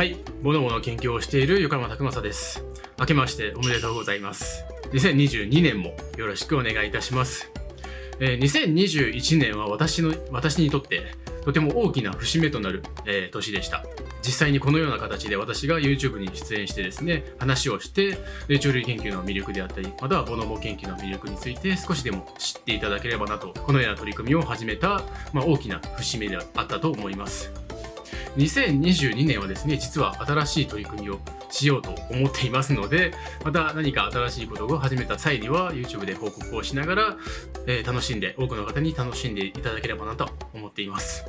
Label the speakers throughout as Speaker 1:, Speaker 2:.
Speaker 1: はい、ボノボの研究をしている横山拓正です。明けましておめでとうございます。2022年もよろしくお願いいたします。2021年は私にとってとても大きな節目となる、年でした。実際にこのような形で私が YouTube に出演してですね、話をして霊長類研究の魅力であったり、またはボノボ研究の魅力について少しでも知っていただければなと、このような取り組みを始めた、大きな節目であったと思います。2022年はですね、実は新しい取り組みをしようと思っていますので、また何か新しいことを始めた際には YouTube で報告をしながら、多くの方に楽しんでいただければなと思っています。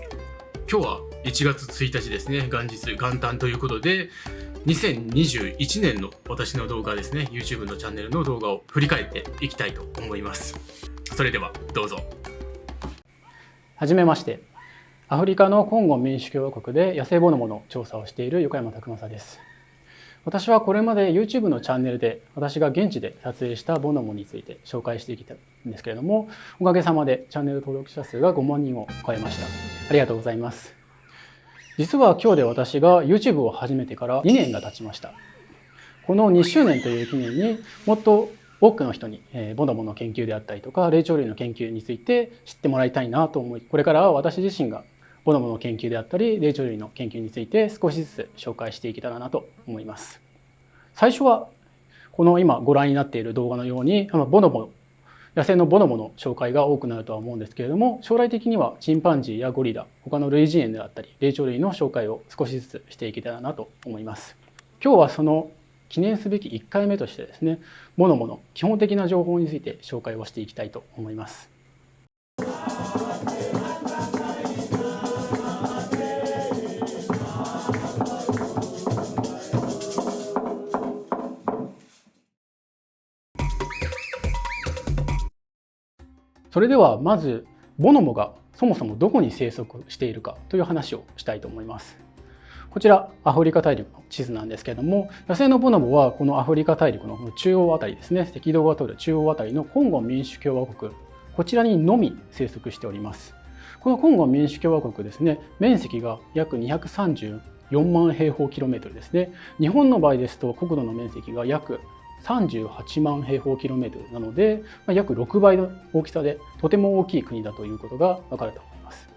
Speaker 1: 今日は1月1日ですね、元旦ということで、2021年の私の動画ですね、YouTube のチャンネルの動画を振り返っていきたいと思います。それではどうぞ。
Speaker 2: はじめまして。アフリカのコンゴ民主共和国で野生ボノボの調査をしている横山拓正です。私はこれまで YouTube のチャンネルで私が現地で撮影したボノボについて紹介してきたんですけれども、おかげさまでチャンネル登録者数が5万人を超えました。ありがとうございます。実は今日で私が YouTube を始めてから2年が経ちました。この2周年という記念にもっと多くの人にボノボの研究であったりとか霊長類の研究について知ってもらいたいなと思い、これからは私自身がボノボの研究であったり霊長類の研究について少しずつ紹介していけたらなと思います。最初はこの今ご覧になっている動画のように野生のボノボの紹介が多くなるとは思うんですけれども、将来的にはチンパンジーやゴリラ、他の類人猿であったり霊長類の紹介を少しずつしていけたらなと思います。今日はその記念すべき1回目としてですね、ボノボの基本的な情報について紹介をしていきたいと思います。それではまずボノボがそもそもどこに生息しているかという話をしたいと思います。こちらアフリカ大陸の地図なんですけれども、野生のボノボはこのアフリカ大陸の中央あたりですね、赤道が通る中央あたりのコンゴ民主共和国、こちらにのみ生息しております。このコンゴ民主共和国ですね、面積が約234万平方キロメートルですね。日本の場合ですと国土の面積が約38万平方キロメートルなので、約6倍の大きさでとても大きい国だということがわかると思います。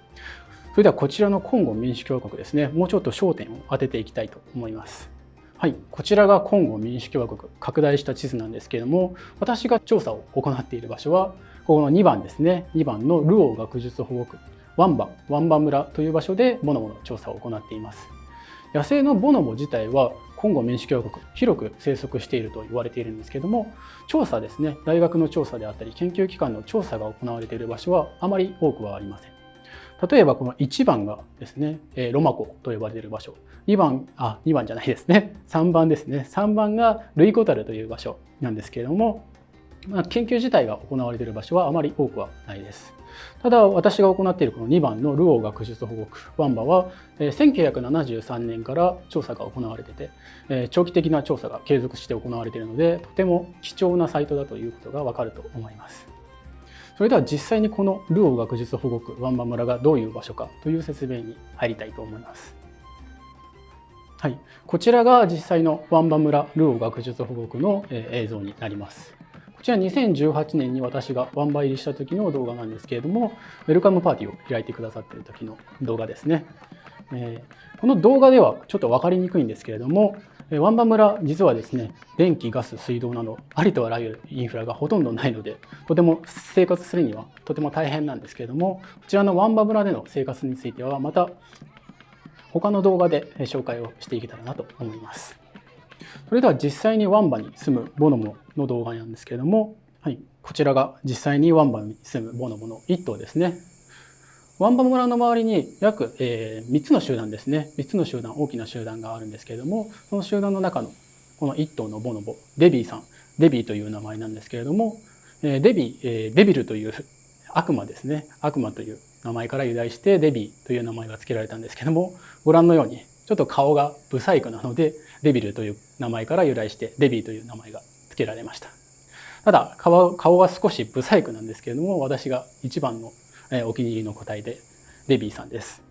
Speaker 2: それではこちらのコンゴ民主共和国ですね、もうちょっと焦点を当てていきたいと思います。はい、こちらがコンゴ民主共和国拡大した地図なんですけれども、私が調査を行っている場所はこの2番ですね、2番のルオー学術保護区ワンバ村という場所でボノボの調査を行っています。野生のボノボ自体はコンゴ民主共和国広く生息していると言われているんですけれども、調査ですね、大学の調査であったり研究機関の調査が行われている場所はあまり多くはありません。例えばこの1番がですね、ロマ湖と呼ばれている場所、2番じゃないですね、3番ですね、3番がルイコタルという場所なんですけれども、研究自体が行われている場所はあまり多くはないです。ただ私が行っているこの2番のルオー学術保護区ワンバは1973年から調査が行われてて、長期的な調査が継続して行われているので、とても貴重なサイトだということがわかると思います。それでは実際にこのルオー学術保護区ワンバ村がどういう場所かという説明に入りたいと思います。はい、こちらが実際のワンバ村ルオー学術保護区の映像になります。こちら2018年に私がワンバ入りした時の動画なんですけれども、ウェルカムパーティーを開いてくださっている時の動画ですね。この動画ではちょっと分かりにくいんですけれども、ワンバ村実はですね、電気、ガス、水道などありとあらゆるインフラがほとんどないので、とても生活するにはとても大変なんですけれども、こちらのワンバ村での生活についてはまた他の動画で紹介をしていけたらなと思います。それでは実際にワンバに住むボノボの動画なんですけれども、はい、こちらが実際にワンバに住むボノボの1頭ですね。ワンバ村の周りに約3つの集団ですね、3つの集団、大きな集団があるんですけれども、その集団の中のこの1頭のボノボ、デビーさん、デビーという名前なんですけれども、デビルという悪魔ですね、悪魔という名前から由来してデビーという名前が付けられたんですけども、ご覧のようにちょっと顔がブサイクなのでデビルという名前から由来してデビーという名前が付けられました。ただ顔が少しブサイクなんですけれども、私が一番のお気に入りの個体でデビーさんです。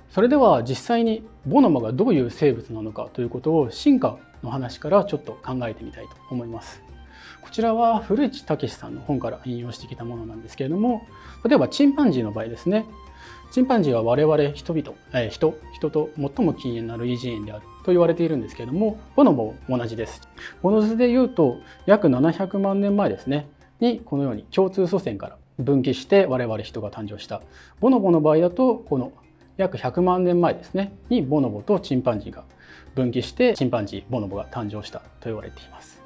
Speaker 2: それでは実際にボノボがどういう生物なのかということを進化の話からちょっと考えてみたいと思います。こちらは古市武さんの本から引用してきたものなんですけれども、例えばチンパンジーの場合ですね。チンパンジーは我々人と最も近縁な類人猿であると言われているんですけれども、ボノボも同じです。この図で言うと約700万年前ですねにこのように共通祖先から分岐して我々人が誕生した。ボノボの場合だとこの約100万年前ですねにボノボとチンパンジーが分岐してチンパンジーボノボが誕生したと言われています。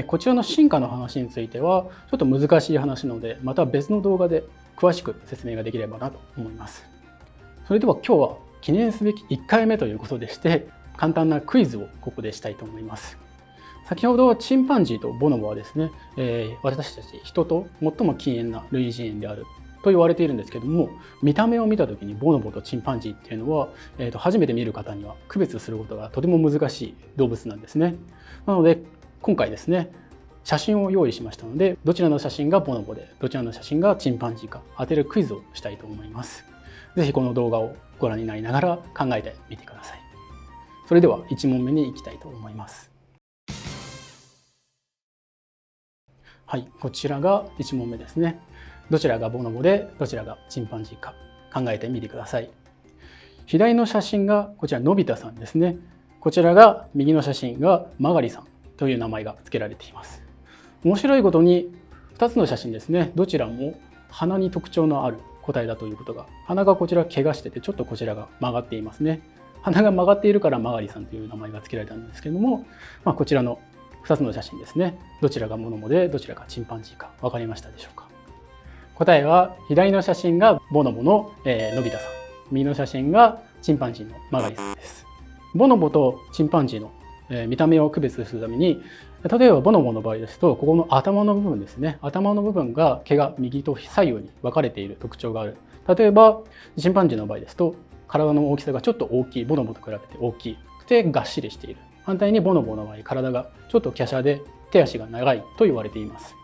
Speaker 2: こちらの進化の話についてはちょっと難しい話なので、また別の動画で詳しく説明ができればなと思います。それでは今日は記念すべき1回目ということでして、簡単なクイズをここでしたいと思います。先ほどチンパンジーとボノボはですね、私たち人と最も近縁な類人猿であると言われているんですけども、見た目を見た時にボノボとチンパンジーっていうのは、初めて見る方には区別することがとても難しい動物なんですね。なので今回ですね、写真を用意しましたので、どちらの写真がボノボでどちらの写真がチンパンジーか当てるクイズをしたいと思います。ぜひこの動画をご覧になりながら考えてみてください。それでは1問目に行きたいと思います。はい、こちらが1問目ですね。どちらがボノボでどちらがチンパンジーか考えてみてください。左の写真がこちらのび太さんですね。こちらが右の写真がマガリさんという名前が付けられています。面白いことに2つの写真ですね、どちらも鼻に特徴のある個体だということが、鼻がこちら怪我しててちょっとこちらが曲がっていますね。鼻が曲がっているからマガリさんという名前が付けられたんですけれども、こちらの2つの写真ですね、どちらがボノボでどちらがチンパンジーか分かりましたでしょうか。答えは左の写真がボノボの、のび太さん、右の写真がチンパンジーのマガリさんです。ボノボとチンパンジーの見た目を区別するために、例えばボノボの場合ですと、ここの頭の部分ですね、頭の部分が毛が右と左右に分かれている特徴がある。例えばチンパンジーの場合ですと、体の大きさがちょっと大きい、ボノボと比べて大きくてがっしりしている。反対にボノボの場合、体がちょっと華奢で手足が長いと言われています。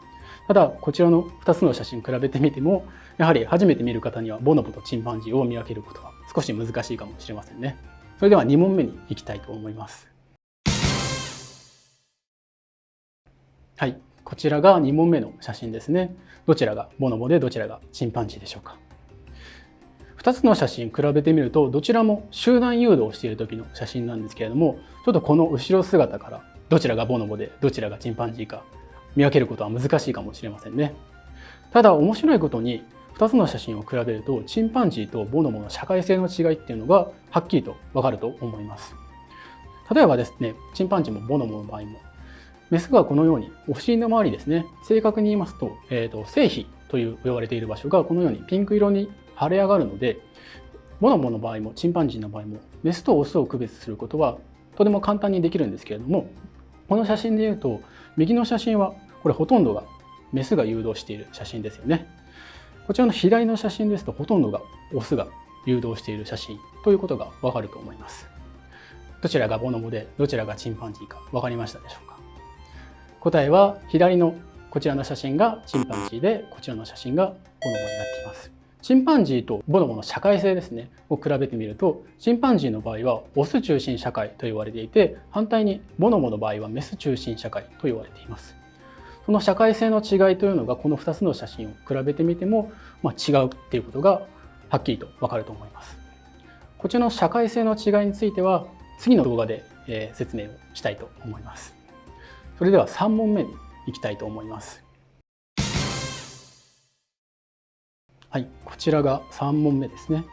Speaker 2: ただこちらの2つの写真比べてみても、やはり初めて見る方にはボノボとチンパンジーを見分けることは少し難しいかもしれませんね。それでは2問目に行きたいと思います。はい、こちらが2問目の写真ですね。どちらがボノボでどちらがチンパンジーでしょうか。2つの写真比べてみると、どちらも集団誘導している時の写真なんですけれども、ちょっとこの後ろ姿からどちらがボノボでどちらがチンパンジーか見分けることは難しいかもしれませんね。ただ面白いことに2つの写真を比べると、チンパンジーとボノボの社会性の違いっていうのがはっきりと分かると思います。例えばですね、チンパンジーもボノボの場合も、メスがこのようにお尻の周りですね、正確に言いますと、性皮と呼ばれている場所がこのようにピンク色に腫れ上がるので、ボノボの場合もチンパンジーの場合もメスとオスを区別することはとても簡単にできるんですけれども、この写真でいうと右の写真はこれほとんどがメスが誘導している写真ですよね。こちらの左の写真ですとほとんどがオスが誘導している写真ということがわかると思います。どちらがボノボでどちらがチンパンジーか分かりましたでしょうか。答えは左のこちらの写真がチンパンジーで、こちらの写真がボノボになっています。チンパンジーとボノボの社会性ですねを比べてみると、チンパンジーの場合はオス中心社会と言われていて、反対にボノボの場合はメス中心社会と言われています。その社会性の違いというのがこの2つの写真を比べてみても、違うっていうことがはっきりとわかると思います。こちらの社会性の違いについては次の動画で説明をしたいと思います。それでは3問目に行きたいと思います。はい、こちらが3問目ですね。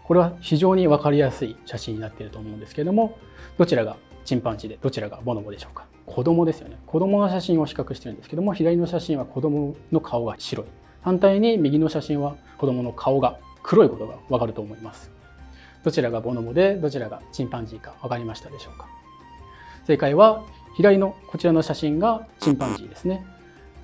Speaker 2: これは非常に分かりやすい写真になっていると思うんですけれども、どちらがチンパンジーでどちらがボノボでしょうか。子供ですよね。子供の写真を比較してるんですけども、左の写真は子供の顔が白い。反対に右の写真は子供の顔が黒いことが分かると思います。どちらがボノボでどちらがチンパンジーか分かりましたでしょうか。正解は左のこちらの写真がチンパンジーですね。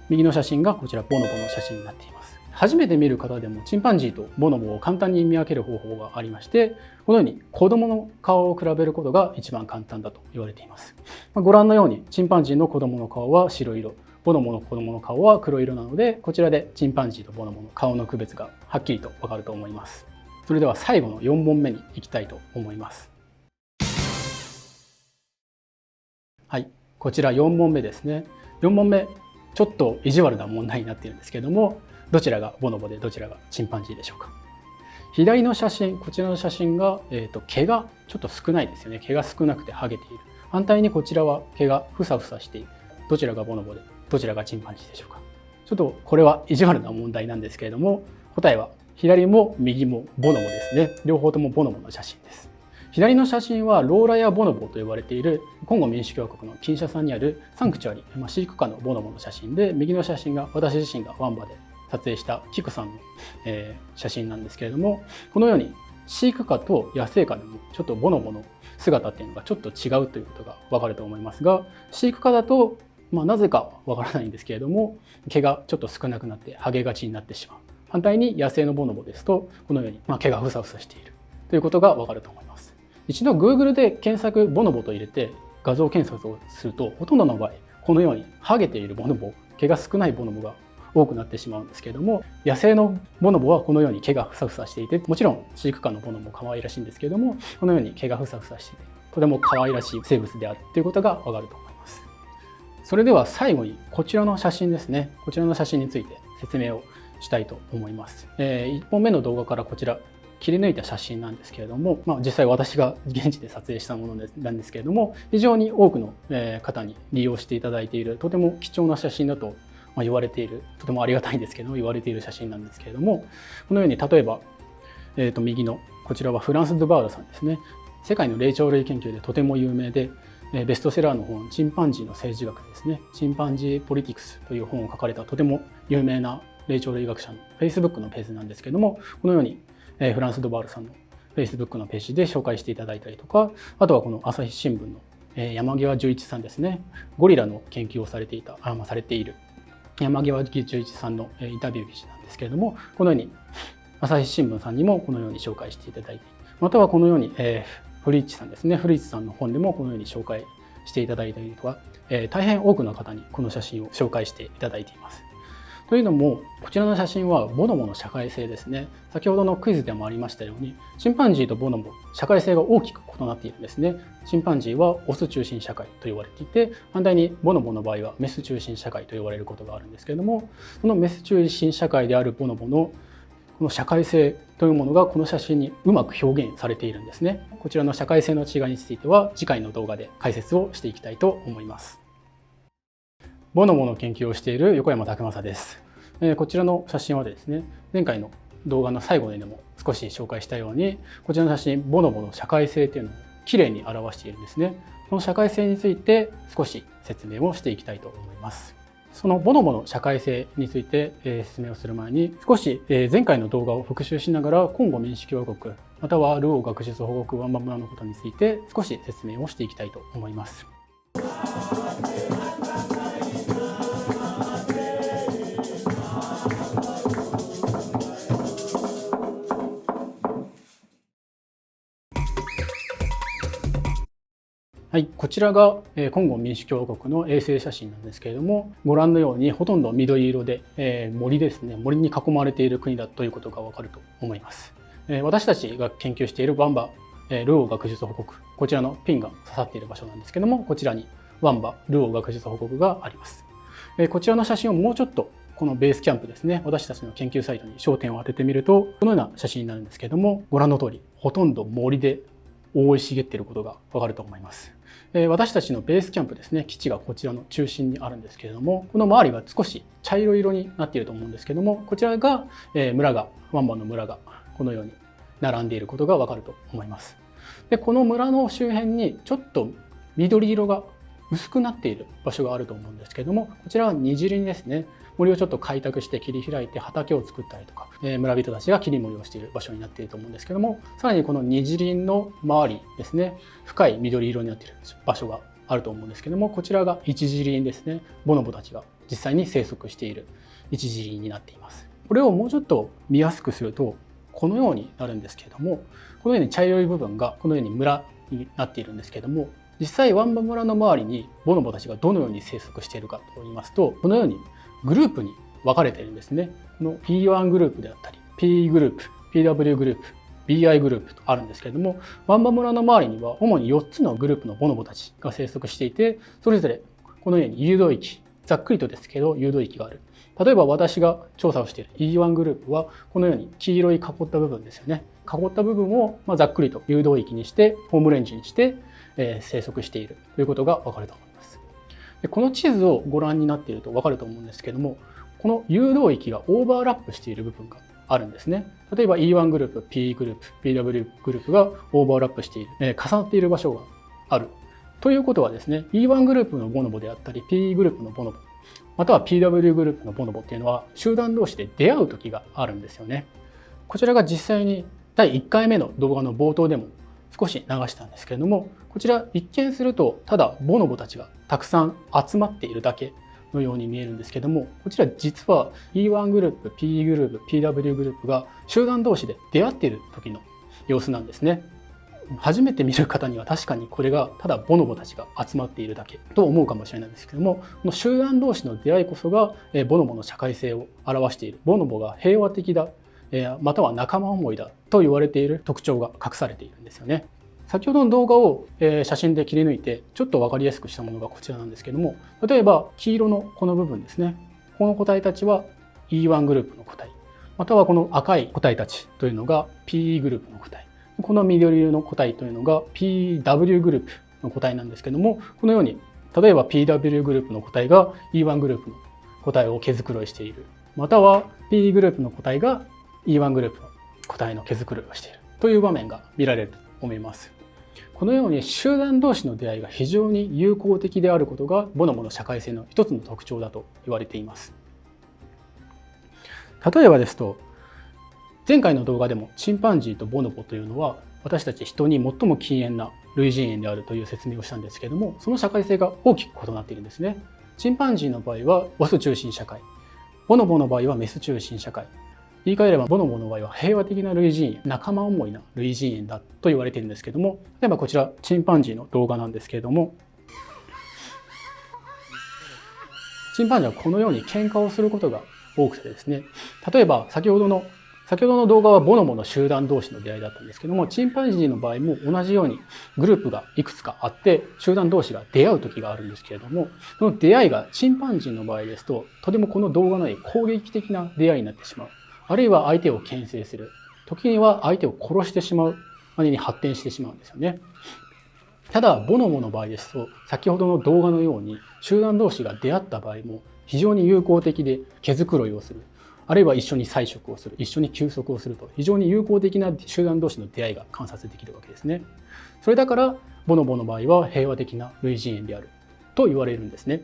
Speaker 2: 右の写真がこちらボノボの写真になっています。初めて見る方でもチンパンジーとボノボを簡単に見分ける方法がありまして、このように子供の顔を比べることが一番簡単だと言われています。ご覧のようにチンパンジーの子供の顔は白色、ボノボの子供の顔は黒色なので、こちらでチンパンジーとボノボの顔の区別がはっきりとわかると思います。それでは最後の4問目に行きたいと思います。はい、こちら4問目ですね。4問目、ちょっと意地悪な問題になっているんですけれども、どちらがボノボでどちらがチンパンジーでしょうか。左の写真、こちらの写真が、毛がちょっと少ないですよね。毛が少なくてハゲている。反対にこちらは毛がふさふさしている。どちらがボノボでどちらがチンパンジーでしょうか。ちょっとこれは意地悪な問題なんですけれども、答えは左も右もボノボですね。両方ともボノボの写真です。左の写真はローラやボノボと呼ばれているコンゴ民主共和国のキンシャサにあるサンクチュアリ、飼育下のボノボの写真で、右の写真が私自身がワンバで撮影したキクさんの、写真なんですけれども、このように飼育下と野生下でもちょっとボノボの姿っていうのがちょっと違うということがわかると思いますが、飼育下だと、なぜかわからないんですけれども、毛がちょっと少なくなってハゲがちになってしまう。反対に野生のボノボですとこのように毛がふさふさしているということがわかると思います。一度 Google で検索ボノボと入れて画像検索をすると、ほとんどの場合このようにハゲているボノボ、毛が少ないボノボが多くなってしまうんですけれども、野生のボノボはこのように毛がふさふさしていて、もちろん飼育下のボノボも可愛らしいんですけれども、このように毛がふさふさしていてとても可愛らしい生物であるということがわかると思います。それでは最後にこちらの写真ですね。こちらの写真について説明をしたいと思います。1本目の動画からこちら切り抜いた写真なんですけれども、実際私が現地で撮影したものなんですけれども、非常に多くの方に利用していただいている、とても貴重な写真だと言われている、とてもありがたいんですけども言われている写真なんですけれども、このように例えば、右のこちらはフランス・ドゥバールさんですね。世界の霊長類研究でとても有名で、ベストセラーの本チンパンジーの政治学ですね、チンパンジーポリティクスという本を書かれたとても有名な霊長類学者の Facebook のページなんですけども、このようにフランス・ドバールさんの Facebook のページで紹介していただいたりとか、あとはこの朝日新聞の山際十一さんですね、ゴリラの研究をされている山際十一さんのインタビュー記事なんですけれども、このように朝日新聞さんにもこのように紹介していただいて、またはこのようにフリッチさんですね、フリッチさんの本でもこのように紹介していただいたりとか、大変多くの方にこの写真を紹介していただいています。というのも、こちらの写真はボノボの社会性ですね。先ほどのクイズでもありましたように、チンパンジーとボノボ、社会性が大きく異なっているんですね。チンパンジーはオス中心社会と言われていて、反対にボノボの場合はメス中心社会と言われることがあるんですけれども、そのメス中心社会であるボノボのこの社会性というものがこの写真にうまく表現されているんですね。こちらの社会性の違いについては次回の動画で解説をしていきたいと思います。ボノボの研究をしている横山拓正です。こちらの写真はですね、前回の動画の最後にでも少し紹介したように、こちらの写真、ボノボの社会性というのをきれいに表しているんですね。この社会性について少し説明をしていきたいと思います。そのボノボの社会性について説明をする前に、少し前回の動画を復習しながらコンゴ民主共和国またはルオー学術保護区ワンバ村のことについて少し説明をしていきたいと思います。はい、こちらがコンゴ民主共和国の衛星写真なんですけれども、ご覧のようにほとんど緑色で森ですね、森に囲まれている国だということがわかると思います。私たちが研究しているワンバルオー学術保護区、こちらのピンが刺さっている場所なんですけども、こちらにワンバルオー学術保護区があります。こちらの写真をもうちょっとこのベースキャンプですね、私たちの研究サイトに焦点を当ててみると、このような写真になるんですけれども、ご覧の通りほとんど森で覆い茂っていることがわかると思います。私たちのベースキャンプですね、基地がこちらの中心にあるんですけれども、この周りが少し茶色色になっていると思うんですけども、こちらがワンバの村がこのように並んでいることがわかると思います。で、この村の周辺にちょっと緑色が薄くなっている場所があると思うんですけれども、こちらはにじりにですね、森をちょっと開拓して切り開いて畑を作ったりとか、村人たちが切り盛りをしている場所になっていると思うんですけども、さらにこの二次林の周りですね、深い緑色になっている場所があると思うんですけども、こちらが一次林ですね。ボノボたちが実際に生息している一次林になっています。これをもうちょっと見やすくするとこのようになるんですけれども、このように茶色い部分がこのように村になっているんですけれども、実際ワンバ村の周りにボノボたちがどのように生息しているかといいますと、このようにグループに分かれているんですね。この P1 グループであったり P グループ、PW グループ、BI グループとあるんですけれども、バンバ村の周りには主に4つのグループのボノボたちが生息していて、それぞれこのように誘導域、ざっくりとですけど誘導域がある。例えば私が調査をしている E1 グループはこのように黄色い囲った部分ですよね。囲った部分をざっくりと誘導域にしてホームレンジにして生息しているということがわかると思います。でこの地図をご覧になっているとわかると思うんですけども、この誘導域がオーバーラップしている部分があるんですね。例えば E1 グループ、P グループ、PW グループがオーバーラップしている、重なっている場所がある。ということはですね、E1 グループのボノボであったり、P グループのボノボ、または PW グループのボノボっていうのは集団同士で出会う時があるんですよね。こちらが実際に第1回目の動画の冒頭でも少し流したんですけれども、こちら一見するとただボノボたちがたくさん集まっているだけのように見えるんですけども、こちら実は E1 グループ、P グループ、PW グループが集団同士で出会っている時の様子なんですね。初めて見る方には確かにこれがただボノボたちが集まっているだけと思うかもしれないんですけども、この集団同士の出会いこそがボノボの社会性を表している。ボノボが平和的だ、または仲間思いだと言われている特徴が隠されているんですよね。先ほどの動画を写真で切り抜いてちょっと分かりやすくしたものがこちらなんですけども、例えば黄色のこの部分ですね。この個体たちは E1 グループの個体、またはこの赤い個体たちというのが P グループの個体、この緑色の個体というのが PW グループの個体なんですけども、このように例えば PW グループの個体が E1 グループの個体を毛づくろいしている、または P グループの個体が E1 グループの個体の毛づくろいをしているという場面が見られると思います。このように集団同士の出会いが非常に友好的であることがボノボの社会性の一つの特徴だと言われています。例えばですと、前回の動画でもチンパンジーとボノボというのは私たち人に最も近縁な類人猿であるという説明をしたんですけれども、その社会性が大きく異なっているんですね。チンパンジーの場合はオス中心社会、ボノボの場合はメス中心社会、言い換えればボノボの場合は平和的な類人猿、仲間思いな類人猿だと言われているんですけども、例えばこちらチンパンジーの動画なんですけれども、チンパンジーはこのように喧嘩をすることが多くてですね、例えば先ほどの動画はボノボの集団同士の出会いだったんですけども、チンパンジーの場合も同じようにグループがいくつかあって集団同士が出会う時があるんですけれども、その出会いがチンパンジーの場合ですととてもこの動画のように攻撃的な出会いになってしまう。あるいは相手を牽制する。時には相手を殺してしまうまでに発展してしまうんですよね。ただ、ボノボの場合ですと、先ほどの動画のように集団同士が出会った場合も非常に友好的で毛づくろいをする。あるいは一緒に採食をする。一緒に休息をすると、非常に友好的な集団同士の出会いが観察できるわけですね。それだから、ボノボの場合は平和的な類人猿であると言われるんですね。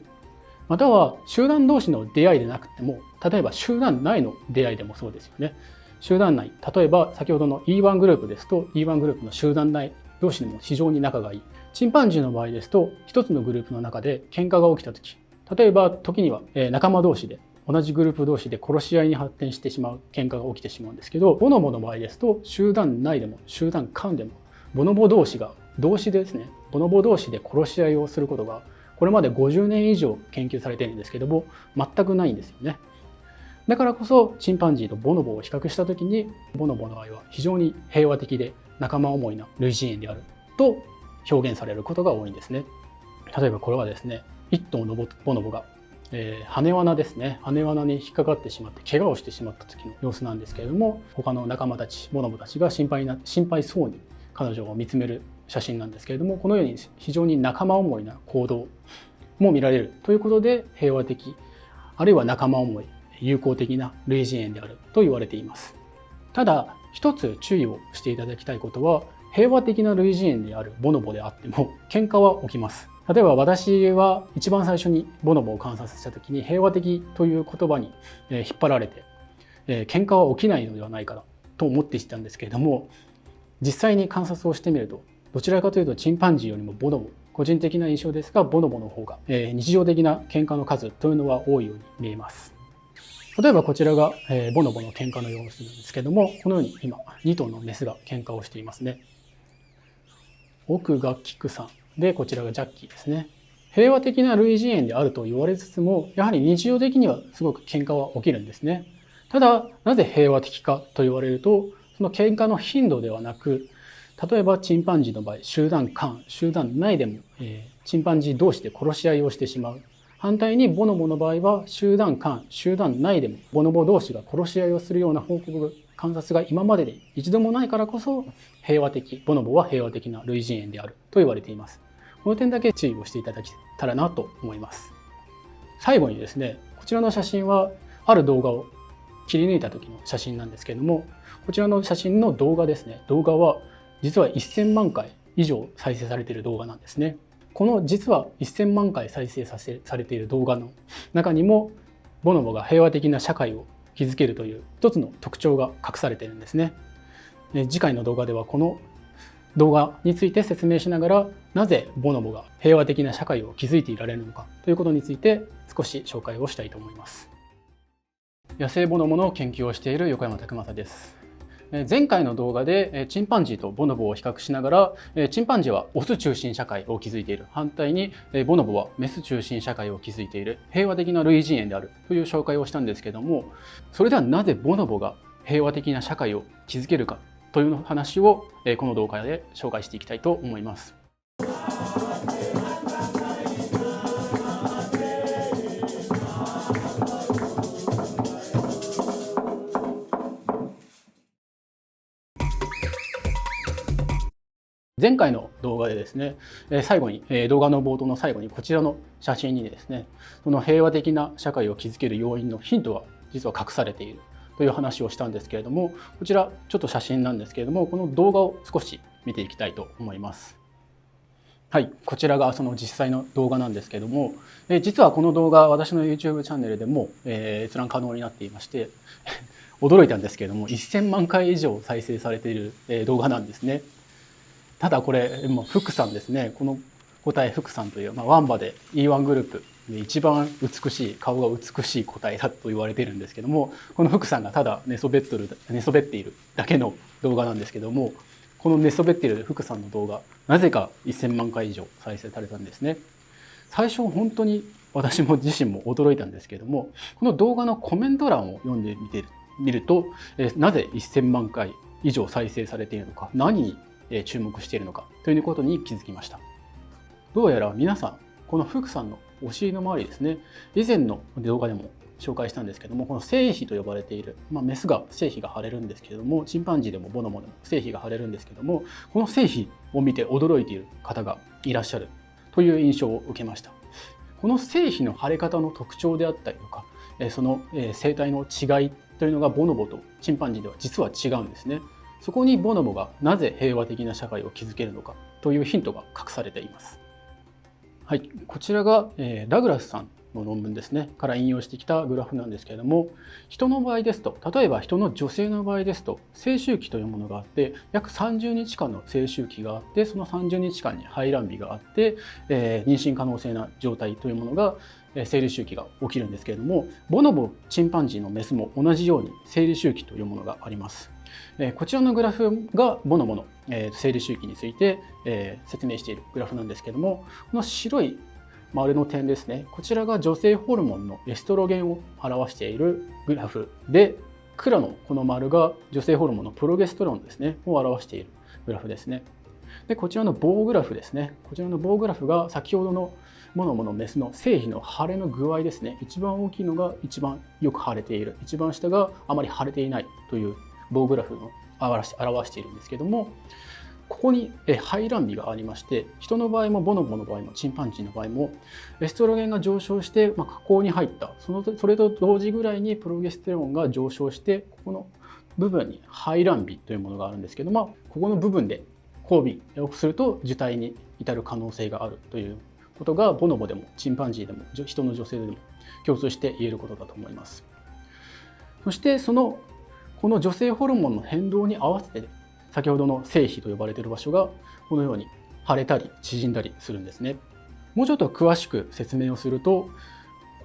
Speaker 2: または集団同士の出会いでなくても、例えば集団内の出会いでもそうですよね。集団内、例えば先ほどの E1 グループですと E1 グループの集団内同士でも非常に仲がいい。チンパンジーの場合ですと一つのグループの中で喧嘩が起きた時、例えば時には仲間同士で同じグループ同士で殺し合いに発展してしまう喧嘩が起きてしまうんですけど、ボノボの場合ですと集団内でも集団間でもボノボ同士が同士でですね、ボノボ同士で殺し合いをすることがこれまで50年以上研究されているんですけども、全くないんですよね。だからこそチンパンジーとボノボを比較した時に、ボノボの場合は非常に平和的で仲間思いな類人猿であると表現されることが多いんですね。例えばこれはですね、一頭のボノボが、羽罠ですね、羽罠に引っかかってしまって怪我をしてしまった時の様子なんですけれども、他の仲間たち、ボノボたちが心配そうに彼女を見つめる写真なんですけれども、このように非常に仲間思いな行動も見られるということで、平和的あるいは仲間思い、友好的な類人猿であると言われています。ただ一つ注意をしていただきたいことは、平和的な類人猿であるボノボであっても喧嘩は起きます。例えば私は一番最初にボノボを観察した時に、平和的という言葉に引っ張られて、喧嘩は起きないのではないかと思っていたんですけれども、実際に観察をしてみると、どちらかというとチンパンジーよりもボノボ、個人的な印象ですがボノボの方が日常的な喧嘩の数というのは多いように見えます。例えばこちらがボノボの喧嘩の様子なんですけども、このように今2頭のメスが喧嘩をしていますね。奥がキクさんで、こちらがジャッキーですね。平和的な類人猿であると言われつつも、やはり日常的にはすごく喧嘩は起きるんですね。ただなぜ平和的かと言われると、その喧嘩の頻度ではなく、例えばチンパンジーの場合、集団間、集団内でも、チンパンジー同士で殺し合いをしてしまう。反対にボノボの場合は集団間、集団内でもボノボ同士が殺し合いをするような報告、観察が今までで一度もないからこそ平和的、ボノボは平和的な類人猿であると言われています。この点だけ注意をしていただけたらなと思います。最後にですね、こちらの写真はある動画を切り抜いた時の写真なんですけれども、こちらの写真の動画ですね、動画は実は1000万回以上再生されている動画なんですね。この実は1000万回再生されている動画の中にもボノボが平和的な社会を築けるという一つの特徴が隠されているんですね。次回の動画ではこの動画について説明しながら、なぜボノボが平和的な社会を築いていられるのかということについて少し紹介をしたいと思います。野生ボノボの研究をしている横山拓正です。前回の動画でチンパンジーとボノボを比較しながら、チンパンジーはオス中心社会を築いている、反対にボノボはメス中心社会を築いている平和的な類人猿であるという紹介をしたんですけども、それではなぜボノボが平和的な社会を築けるかという話をこの動画で紹介していきたいと思います。前回の動画でですね、最後に動画の冒頭の最後にこちらの写真にですね、その平和的な社会を築ける要因のヒントが実は隠されているという話をしたんですけれども、こちらちょっと写真なんですけれども、この動画を少し見ていきたいと思います。はい、こちらがその実際の動画なんですけれども、実はこの動画私の YouTube チャンネルでも閲覧可能になっていまして驚いたんですけれども、1000万回以上再生されている動画なんですね。ただこれ福さんですね、この個体福さんという、ワンバで E1 グループで一番美しい、顔が美しい個体だと言われているんですけども、この福さんがただ寝そべっているだけの動画なんですけども、この寝そべっている福さんの動画、なぜか1000万回以上再生されたんですね。最初本当に私も自身も驚いたんですけども、この動画のコメント欄を読んでみると、なぜ1000万回以上再生されているのか、何に注目しているのかということに気づきました。どうやら皆さんこの福さんのお尻の周りですね、以前の動画でも紹介したんですけども、この性皮と呼ばれている、メスが性皮が腫れるんですけれども、チンパンジーでもボノボでも性皮が腫れるんですけども、この性皮を見て驚いている方がいらっしゃるという印象を受けました。この性皮の腫れ方の特徴であったりとか、その生態の違いというのがボノボとチンパンジーでは実は違うんですね。そこにボノボがなぜ平和的な社会を築けるのかというヒントが隠されています。はい、こちらがダグラスさんの論文ですねから引用してきたグラフなんですけれども、人の場合ですと、例えば人の女性の場合ですと、精周期というものがあって、約30日間の精周期があって、その30日間に排卵日があって、妊娠可能性な状態というものが生理周期が起きるんですけれども、ボノボチンパンジーのメスも同じように生理周期というものがあります。こちらのグラフがボノボの生理周期について説明しているグラフなんですけども、この白い丸の点ですね、こちらが女性ホルモンのエストロゲンを表しているグラフで、黒のこの丸が女性ホルモンのプロゲステロンですねを表しているグラフですね。でこちらの棒グラフですね、こちらの棒グラフが先ほどのボノボのメスの性皮の腫れの具合ですね。一番大きいのが一番よく腫れている、一番下があまり腫れていないという棒グラフを表しているんですけども、ここに排卵日がありまして、人の場合もボノボの場合もチンパンジーの場合もエストロゲンが上昇して、下降に入った、それと同時ぐらいにプロゲステロンが上昇して、ここの部分に排卵日というものがあるんですけども、ここの部分で交尾をすると受胎に至る可能性があるということが、ボノボでもチンパンジーでも人の女性でも共通して言えることだと思います。そしてこの女性ホルモンの変動に合わせて、先ほどの性皮と呼ばれている場所がこのように腫れたり縮んだりするんですね。もうちょっと詳しく説明をすると、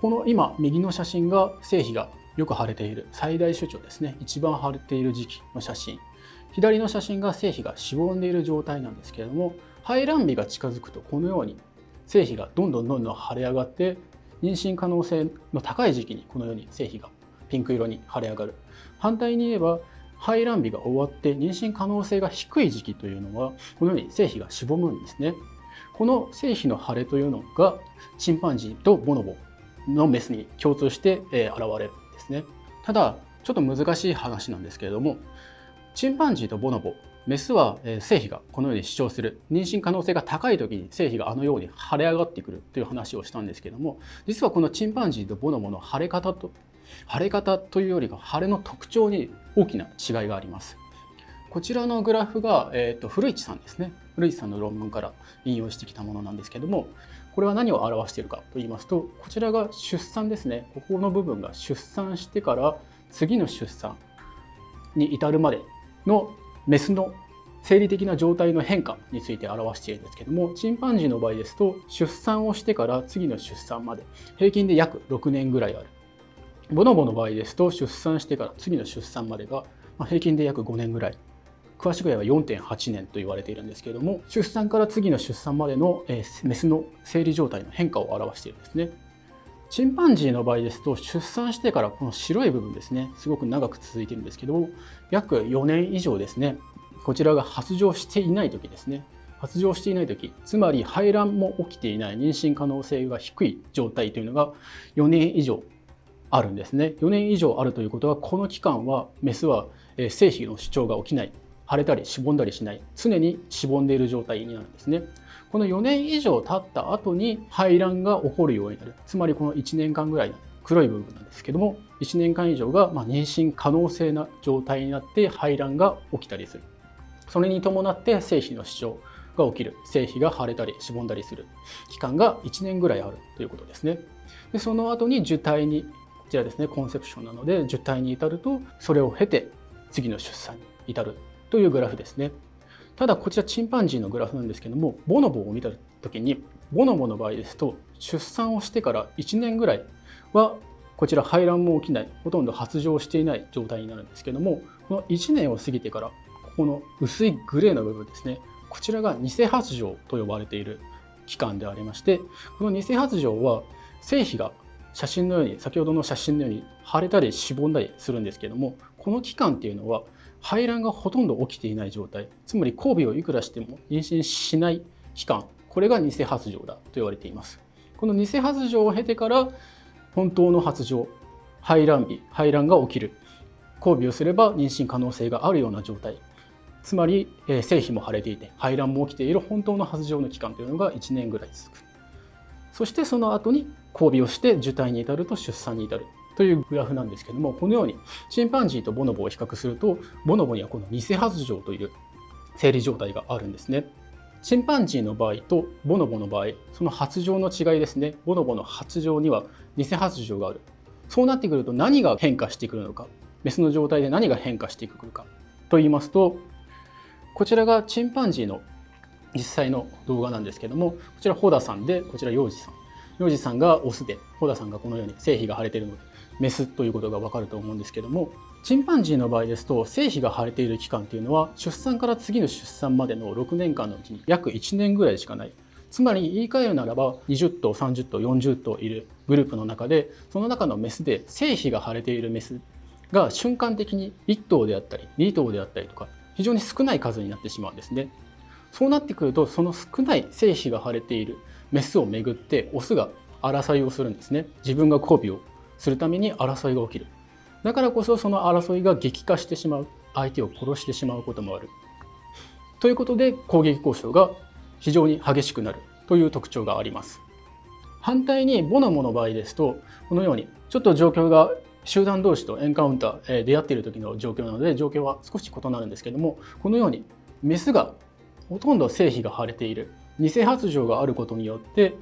Speaker 2: この今右の写真が性皮がよく腫れている最大主張ですね、一番腫れている時期の写真。左の写真が性皮がしぼんでいる状態なんですけれども、排卵日が近づくとこのように性皮がどんどん腫れ上がって、妊娠可能性の高い時期にこのように性皮がピンク色に腫れ上がる。反対に言えば排卵日が終わって妊娠可能性が低い時期というのはこのように精子がしぼむんですね。この精子の腫れというのがチンパンジーとボノボのメスに共通して現れるんですね。ただちょっと難しい話なんですけれども、チンパンジーとボノボ、メスは精子がこのように主張する、妊娠可能性が高い時に精子があのように腫れ上がってくるという話をしたんですけども、実はこのチンパンジーとボノボの腫れ方というよりか腫れの特徴に大きな違いがあります。こちらのグラフが、古市さんですね。古市さんの論文から引用してきたものなんですけども、これは何を表しているかと言いますと、こちらが出産ですね。ここの部分が出産してから次の出産に至るまでのメスの生理的な状態の変化について表しているんですけども、チンパンジーの場合ですと出産をしてから次の出産まで平均で約6年ぐらいある。ボノボの場合ですと出産してから次の出産までが平均で約5年ぐらい、詳しく言えば 4.8 年と言われているんですけれども、出産から次の出産までのメスの生理状態の変化を表しているんですね。チンパンジーの場合ですと出産してからこの白い部分ですね、すごく長く続いているんですけども、約4年以上ですね、こちらが発情していない時ですね。発情していない時、つまり排卵も起きていない、妊娠可能性が低い状態というのが4年以上あるんですね。4年以上あるということは、この期間はメスは精子の主張が起きない、腫れたりしぼんだりしない、常にしぼんでいる状態になるんですね。この4年以上経った後に排卵が起こるようになる。つまりこの1年間ぐらいの黒い部分なんですけども、1年間以上が妊娠可能性な状態になって排卵が起きたりする。それに伴って精子の主張が起きる。精子が腫れたりしぼんだりする期間が1年ぐらいあるということですね。でその後に受胎に、こちらですね、コンセプションなので受胎に至ると、それを経て次の出産に至るというグラフですね。ただこちらチンパンジーのグラフなんですけども、ボノボを見た時に、ボノボの場合ですと出産をしてから1年ぐらいはこちら排卵も起きない、ほとんど発情していない状態になるんですけども、この1年を過ぎてから、この薄いグレーの部分ですね、こちらが偽発情と呼ばれている期間でありまして、この偽発情は精子が写真のように、先ほどの写真のように腫れたりしぼんだりするんですけども、この期間っていうのは排卵がほとんど起きていない状態、つまり交尾をいくらしても妊娠しない期間、これが偽発情だと言われています。この偽発情を経てから本当の発情、排卵日、排卵が起きる、交尾をすれば妊娠可能性があるような状態、つまり精子も腫れていて排卵も起きている本当の発情の期間というのが1年ぐらい続く。そしてその後に交尾をして受胎に至ると出産に至るというグラフなんですけども、このようにチンパンジーとボノボを比較すると、ボノボにはこの偽発情という生理状態があるんですね。チンパンジーの場合とボノボの場合、その発情の違いですね。ボノボの発情には偽発情がある。そうなってくると何が変化してくるのか、メスの状態で何が変化してくるかと言いますと、こちらがチンパンジーの実際の動画なんですけども、こちらホダさんで、こちらヨウジさん。ヨウジさんがオスで、ホダさんがこのように精子が腫れているのでメスということがわかると思うんですけども、チンパンジーの場合ですと精子が腫れている期間というのは出産から次の出産までの6年間のうちに約1年ぐらいしかない。つまり言い換えるならば20頭、30頭、40頭いるグループの中で、その中のメスで精子が腫れているメスが瞬間的に1頭であったり2頭であったりとか、非常に少ない数になってしまうんですね。そうなってくると、その少ない精子が腫れているメスをめぐってオスが争いをするんですね。自分が交尾をするために争いが起きる。だからこそその争いが激化してしまう、相手を殺してしまうこともあるということで、攻撃交渉が非常に激しくなるという特徴があります。反対にボノボの場合ですと、このようにちょっと状況が集団同士とエンカウンター、出会っている時の状況なので状況は少し異なるんですけども、このようにメスがほとんど精子が腫れている、偽発情があることによって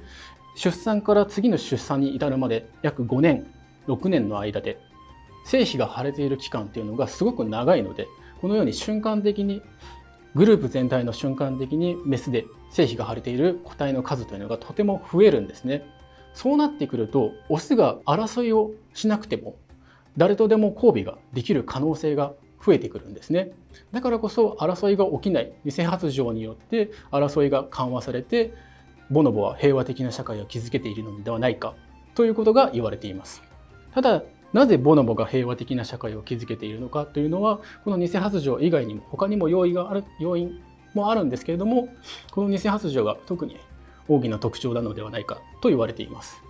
Speaker 2: 出産から次の出産に至るまで約5年、6年の間で精子が腫れている期間っていうのがすごく長いので、このように瞬間的にグループ全体の瞬間的にメスで精子が腫れている個体の数というのがとても増えるんですね。そうなってくるとオスが争いをしなくても誰とでも交尾ができる可能性が増えてくるんですね。だからこそ争いが起きない、偽発情によって争いが緩和されて、ボノボは平和的な社会を築けているのではないかということが言われています。ただなぜボノボが平和的な社会を築けているのかというのは、この偽発情以外にも他にも要因もあるんですけれども、この偽発情が特に大きな特徴なのではないかと言われています。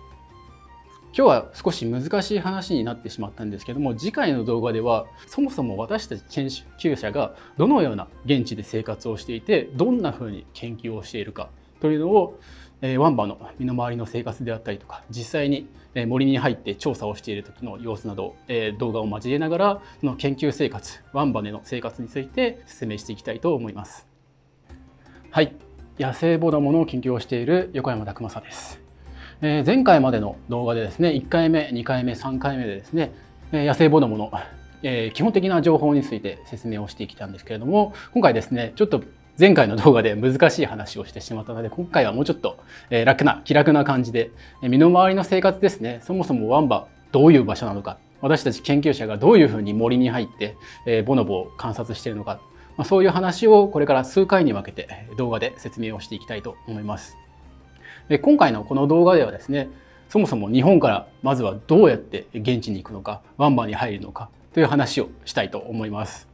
Speaker 2: 今日は少し難しい話になってしまったんですけども、次回の動画ではそもそも私たち研究者がどのような現地で生活をしていて、どんなふうに研究をしているかというのをワンバの身の回りの生活であったりとか、実際に森に入って調査をしている時の様子など動画を交えながら、その研究生活、ワンバでの生活について説明していきたいと思います。はい、野生ボノボの研究をしている横山拓正です。前回までの動画でですね、1回目、2回目、3回目でですね、野生ボノボの基本的な情報について説明をしてきたんですけれども、今回ですね、ちょっと前回の動画で難しい話をしてしまったので、今回はもうちょっと気楽な感じで、身の回りの生活ですね、そもそもワンバどういう場所なのか、私たち研究者がどういうふうに森に入ってボノボを観察しているのか、そういう話をこれから数回に分けて動画で説明をしていきたいと思います。今回のこの動画ではですね、そもそも日本からまずはどうやって現地に行くのか、ワンバに入るのかという話をしたいと思います。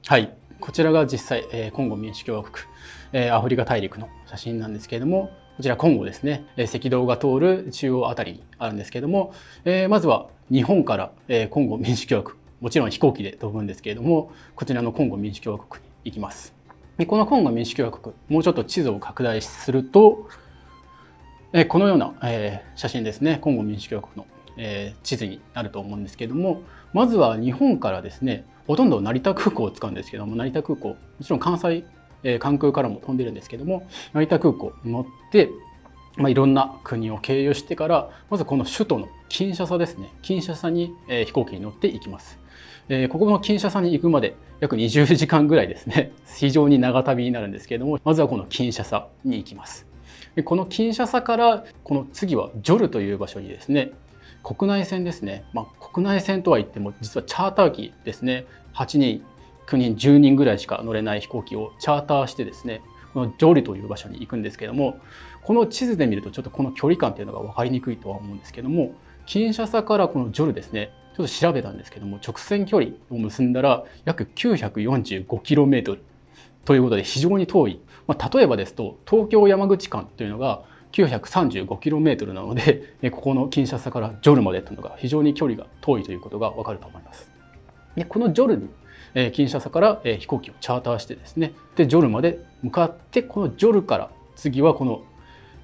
Speaker 2: はい、こちらが実際コンゴ民主共和国、アフリカ大陸の写真なんですけれども、こちらコンゴですね、赤道が通る中央あたりにあるんですけれども、まずは日本からコンゴ民主共和国、もちろん飛行機で飛ぶんですけれども、こちらのコンゴ民主共和国に行きます。でこのコンゴ民主共和国、もうちょっと地図を拡大すると、このような写真ですね、コンゴ民主共和国の地図になると思うんですけれども、まずは日本からですね、ほとんど成田空港を使うんですけども、成田空港、もちろん関西関空からも飛んでるんですけども、成田空港に乗って、いろんな国を経由してから、まずこの首都のキンシャサですね、キンシャサに飛行機に乗って行きます。ここのキンシャサに行くまで約20時間ぐらいですね、非常に長旅になるんですけれども、まずはこのキンシャサに行きます。このキンシャサからこの次はジョルという場所にですね、国内線ですね、国内線とは言っても実はチャーター機ですね、8人9人10人ぐらいしか乗れない飛行機をチャーターしてですね、このジョルという場所に行くんですけども、この地図で見るとちょっとこの距離感というのが分かりにくいとは思うんですけども、キンシャサからこのジョルですね、ちょっと調べたんですけども、直線距離を結んだら約 945km ということで非常に遠い、例えばですと東京山口間というのが 935km なので、ここのキンシャサからジョルまでというのが非常に距離が遠いということが分かると思います。でこのジョルにキンシャサから飛行機をチャーターしてですね、でジョルまで向かって、このジョルから次はこの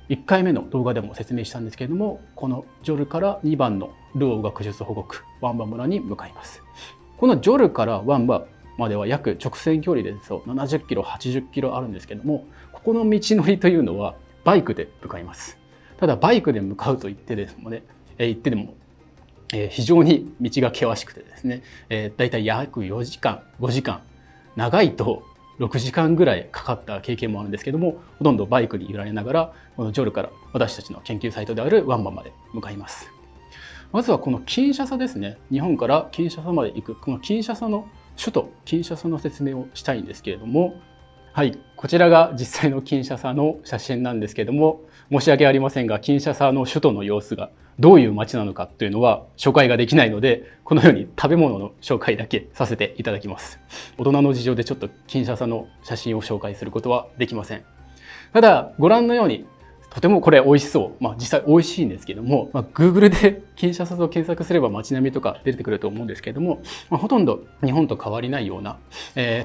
Speaker 2: 1回目の動画でも説明したんですけれども、このジョルから2番のルオー学術保護区ワンバ村に向かいます。このジョルからワンバまでは約直線距離で70キロ80キロあるんですけども、ここの道のりというのはバイクで向かいます。ただバイクで向かうと言ってでも非常に道が険しくてですね、だいたい約4時間5時間、長いと6時間ぐらいかかった経験もあるんですけども、ほとんどバイクに揺られながらこのジョルから私たちの研究サイトであるワンバまで向かいます。まずはこのキンシャサですね、日本からキンシャサまで行くこのキンシャサの首都キンシャサの説明をしたいんですけれども、はい、こちらが実際のキンシャサの写真なんですけども、申し訳ありませんが、キンシャサの首都の様子がどういう街なのかというのは紹介ができないので、このように食べ物の紹介だけさせていただきます。大人の事情でちょっとキンシャサの写真を紹介することはできません。ただご覧のようにとてもこれ美味しそう、実際美味しいんですけども、Google でキンシャサと検索すれば街並みとか出てくると思うんですけども、ほとんど日本と変わりないような、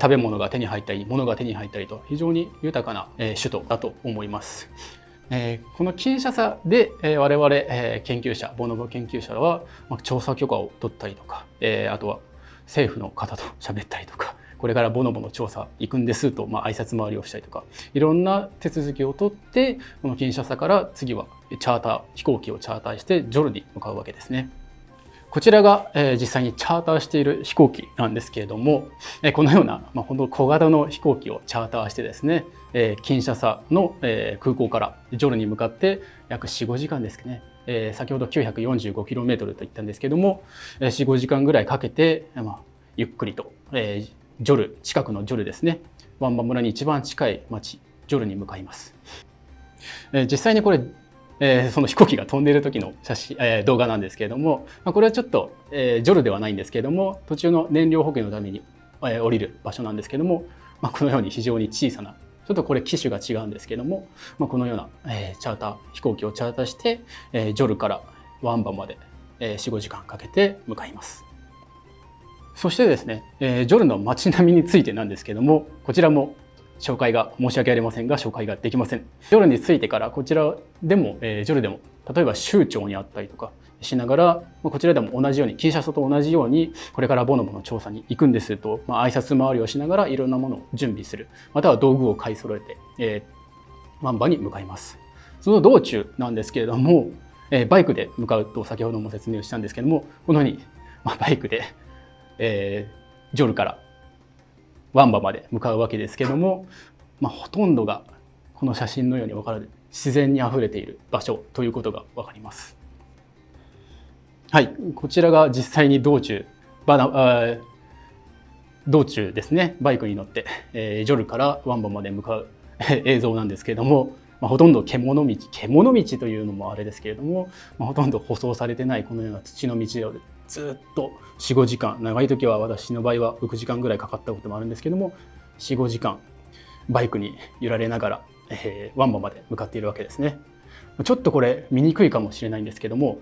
Speaker 2: 食べ物が手に入ったり物が手に入ったりと非常に豊かな、首都だと思います。このキンシャサで、我々、研究者ボノボ研究者は、調査許可を取ったりとか、あとは政府の方と喋ったりとか、これからボノボの調査行くんですと、挨拶回りをしたりとか、いろんな手続きを取って、このキンシャサから次は飛行機をチャーターしてジョルに向かうわけですね。こちらが、実際にチャーターしている飛行機なんですけれども、このような、本当小型の飛行機をチャーターしてですね、キンシャサの、空港からジョルに向かって約 4,5 時間ですかね、先ほど 945km と言ったんですけども、4,5 時間ぐらいかけて、ゆっくりと、ジョル、近くのジョルですね、ワンバ村に一番近い町ジョルに向かいます。実際にこれその飛行機が飛んでいる時の写真、動画なんですけれども、これはちょっと、ジョルではないんですけれども、途中の燃料補給のために、降りる場所なんですけども、このように非常に小さな、ちょっとこれ機種が違うんですけども、このような、チャーター飛行機をチャーターして、ジョルからワンバまで、4,5 時間かけて向かいます。そしてですね、ジョルの街並みについてなんですけども、こちらも紹介が申し訳ありませんが紹介ができません。ジョルについてからこちらでも、ジョルでも例えば州長にあったりとかしながら、こちらでも同じようにキンシャサと同じようにこれからボノボの調査に行くんですと、挨拶回りをしながらいろんなものを準備する、または道具を買い揃えて、ワンバに向かいます。その道中なんですけれども、バイクで向かうと先ほども説明したんですけども、このように、バイクで、ジョルからワンバまで向かうわけですけども、ほとんどがこの写真のように分かる自然にあふれている場所ということが分かります。はい、こちらが実際に道中ですね、バイクに乗って、ジョルからワンバまで向かう映像なんですけれども、ほとんど獣道というのもあれですけれども、ほとんど舗装されてないこのような土の道をずっと 4,5 時間、長い時は私の場合は6時間ぐらいかかったこともあるんですけども、 4,5 時間バイクに揺られながら、ワンバまで向かっているわけですね。ちょっとこれ見にくいかもしれないんですけども、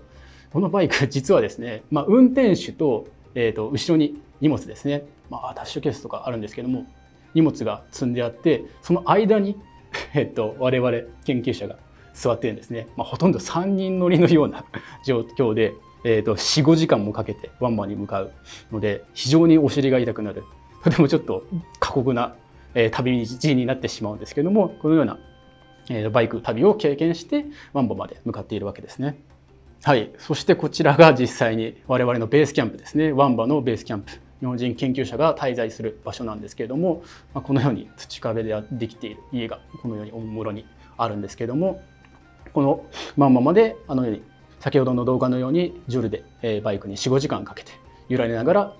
Speaker 2: このバイク実はですね、運転手と、後ろに荷物ですね、アタッシュケースとかあるんですけども、荷物が積んであって、その間に我々研究者が座ってるんですね。ほとんど3人乗りのような状況で、4,5 時間もかけてワンバに向かうので、非常にお尻が痛くなる、とてもちょっと過酷な旅路になってしまうんですけども、このようなバイク旅を経験してワンバまで向かっているわけですね。はい、そしてこちらが実際に我々のベースキャンプですね。ワンバのベースキャンプ、日本人研究者が滞在する場所なんですけれども、このように土壁でできている家がこのようにおもむろにあるんですけれども、このワンバまでように先ほどの動画のようにジョルでバイクに 4,5 時間かけて揺られながら、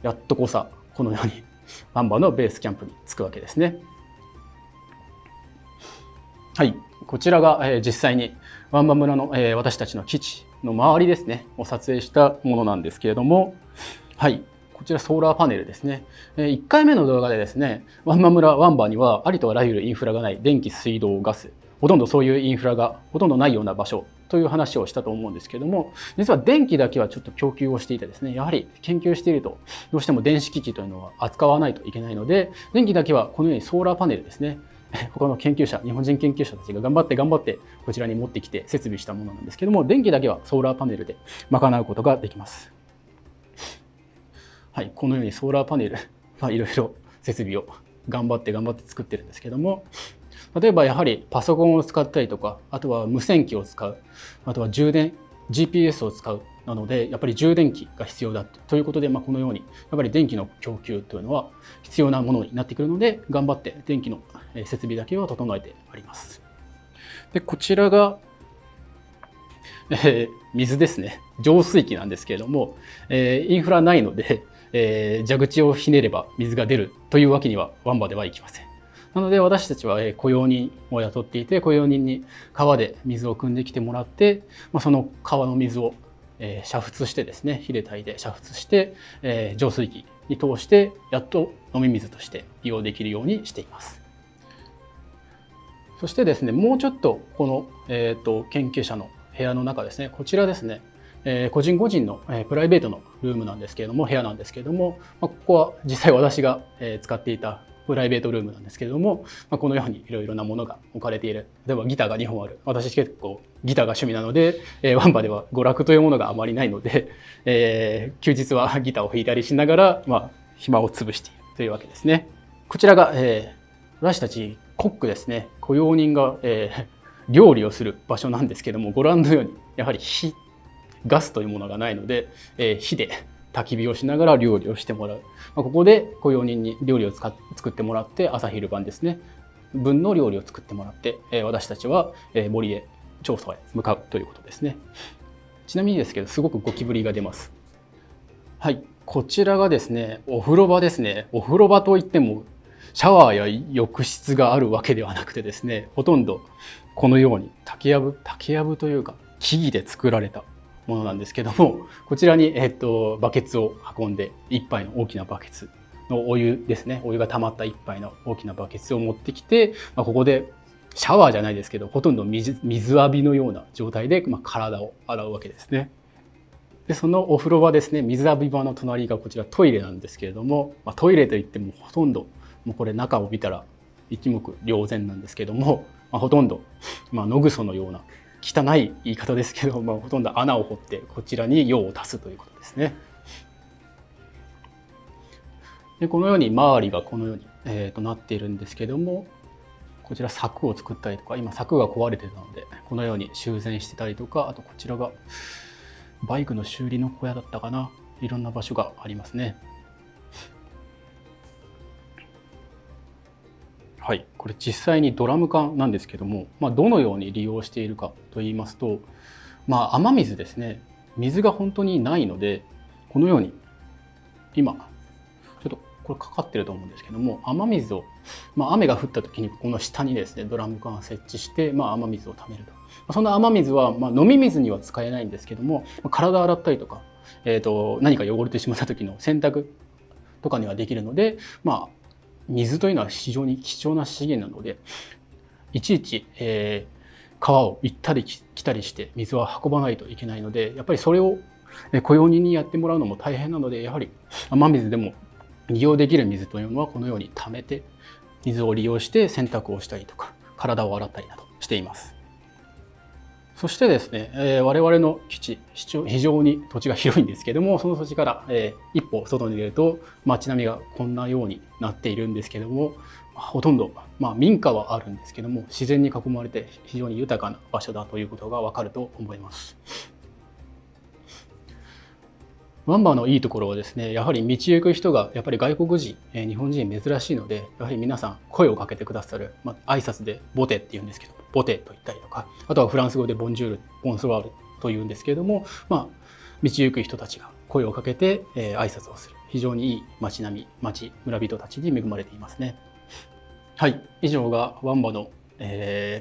Speaker 2: やっとこのようにワンバのベースキャンプに着くわけですね。はい、こちらが実際にワンバ村の私たちの基地の周りですねを撮影したものなんですけれども、はい、こちらソーラーパネルですね。1回目の動画でですね、ワンバ村ワンバにはありとあらゆるインフラがない、電気、水道、ガス、ほとんどそういうインフラがほとんどないような場所という話をしたと思うんですけども、実は電気だけはちょっと供給をしていてですね、やはり研究しているとどうしても電子機器というのは扱わないといけないので、電気だけはこのようにソーラーパネルですね、他の研究者、日本人研究者たちが頑張ってこちらに持ってきて設備したものなんですけども、電気だけはソーラーパネルで賄うことができます。はい、このようにソーラーパネル、いろいろ設備を頑張って作ってるんですけども、例えばやはりパソコンを使ったりとか、あとは無線機を使う、あとは充電 GPS を使うなので、やっぱり充電器が必要だということで、このようにやっぱり電気の供給というのは必要なものになってくるので、頑張って電気の設備だけは整えてあります。でこちらが、水ですね。浄水器なんですけれども、インフラないので、蛇口をひねれば水が出るというわけにはワンバではいきません。なので私たちは雇用人を雇っていて、雇用人に川で水を汲んできてもらって、その川の水を煮沸してですね、火で炊いて煮沸して、浄水器に通してやっと飲み水として利用できるようにしています。そしてですね、もうちょっとこの、研究者の部屋の中ですね、こちらですね、個人のプライベートのルームなんですけれども、部屋なんですけれども、ここは実際私が使っていたプライベートルームなんですけれども、このようにいろいろなものが置かれている。例えばギターが2本ある。私結構ギターが趣味なので、ワンバでは娯楽というものがあまりないので、休日はギターを弾いたりしながら、暇を潰しているというわけですね。こちらが、私たちコックですね、雇用人が、料理をする場所なんですけども、ご覧のようにやはり火ガスというものがないので、火で焚き火をしながら料理をしてもらう。ここで雇用人に料理を作ってもらって、朝昼晩ですね分の料理を作ってもらって、私たちは森へ調査へ向かうということですね。ちなみにですけど、すごくゴキブリが出ます。はい、こちらがですねお風呂場ですね。お風呂場といってもシャワーや浴室があるわけではなくてですね、ほとんどこのように竹やぶというか木々で作られたものなんですけども、こちらに、バケツを運んで、1杯の大きなバケツのお湯ですね、お湯が溜まった1杯の大きなバケツを持ってきて、ここでシャワーじゃないですけど、ほとんど水浴びのような状態で、体を洗うわけですね。でそのお風呂場ですね、水浴び場の隣がこちらトイレなんですけれども、トイレといってもほとんどもうこれ中を見たら一目瞭然なんですけども、ほとんど、野ぐそのような汚い言い方ですけど、ほとんど穴を掘ってこちらに用を足すということですね。でこのように周りがこのように、なっているんですけども、こちら柵を作ったりとか、今柵が壊れているのでこのように修繕してたりとか、あとこちらがバイクの修理の小屋だったかな、いろんな場所がありますね。はい、これ実際にドラム缶なんですけども、どのように利用しているかといいますと、雨水ですね。水が本当にないので、このように今ちょっとこれかかってると思うんですけども、雨水を、雨が降った時にこの下にですねドラム缶を設置して、雨水をためると。その雨水は、飲み水には使えないんですけども、体洗ったりとか、何か汚れてしまった時の洗濯とかにはできるので、水というのは非常に貴重な資源なので、いちいち、川を行ったり来たりして水は運ばないといけないので、やっぱりそれを雇用人にやってもらうのも大変なので、やはり雨水でも利用できる水というのはこのように溜めて、水を利用して洗濯をしたりとか体を洗ったりなどしています。そしてですね、我々の基地、非常に土地が広いんですけども、その土地から、一歩外に出ると街並みがこんなようになっているんですけども、ほとんど、民家はあるんですけども、自然に囲まれて非常に豊かな場所だということがわかると思います。ワンバのいいところはですね、やはり道行く人がやっぱり外国人、日本人珍しいので、やはり皆さん声をかけてくださる、挨拶でボテって言うんですけど、ボテと言ったりとか、あとはフランス語でボンジュール、ボンソワールと言うんですけれども、道行く人たちが声をかけて、挨拶をする、非常にいい街並み、村人たちに恵まれていますね。はい、以上がワンバの、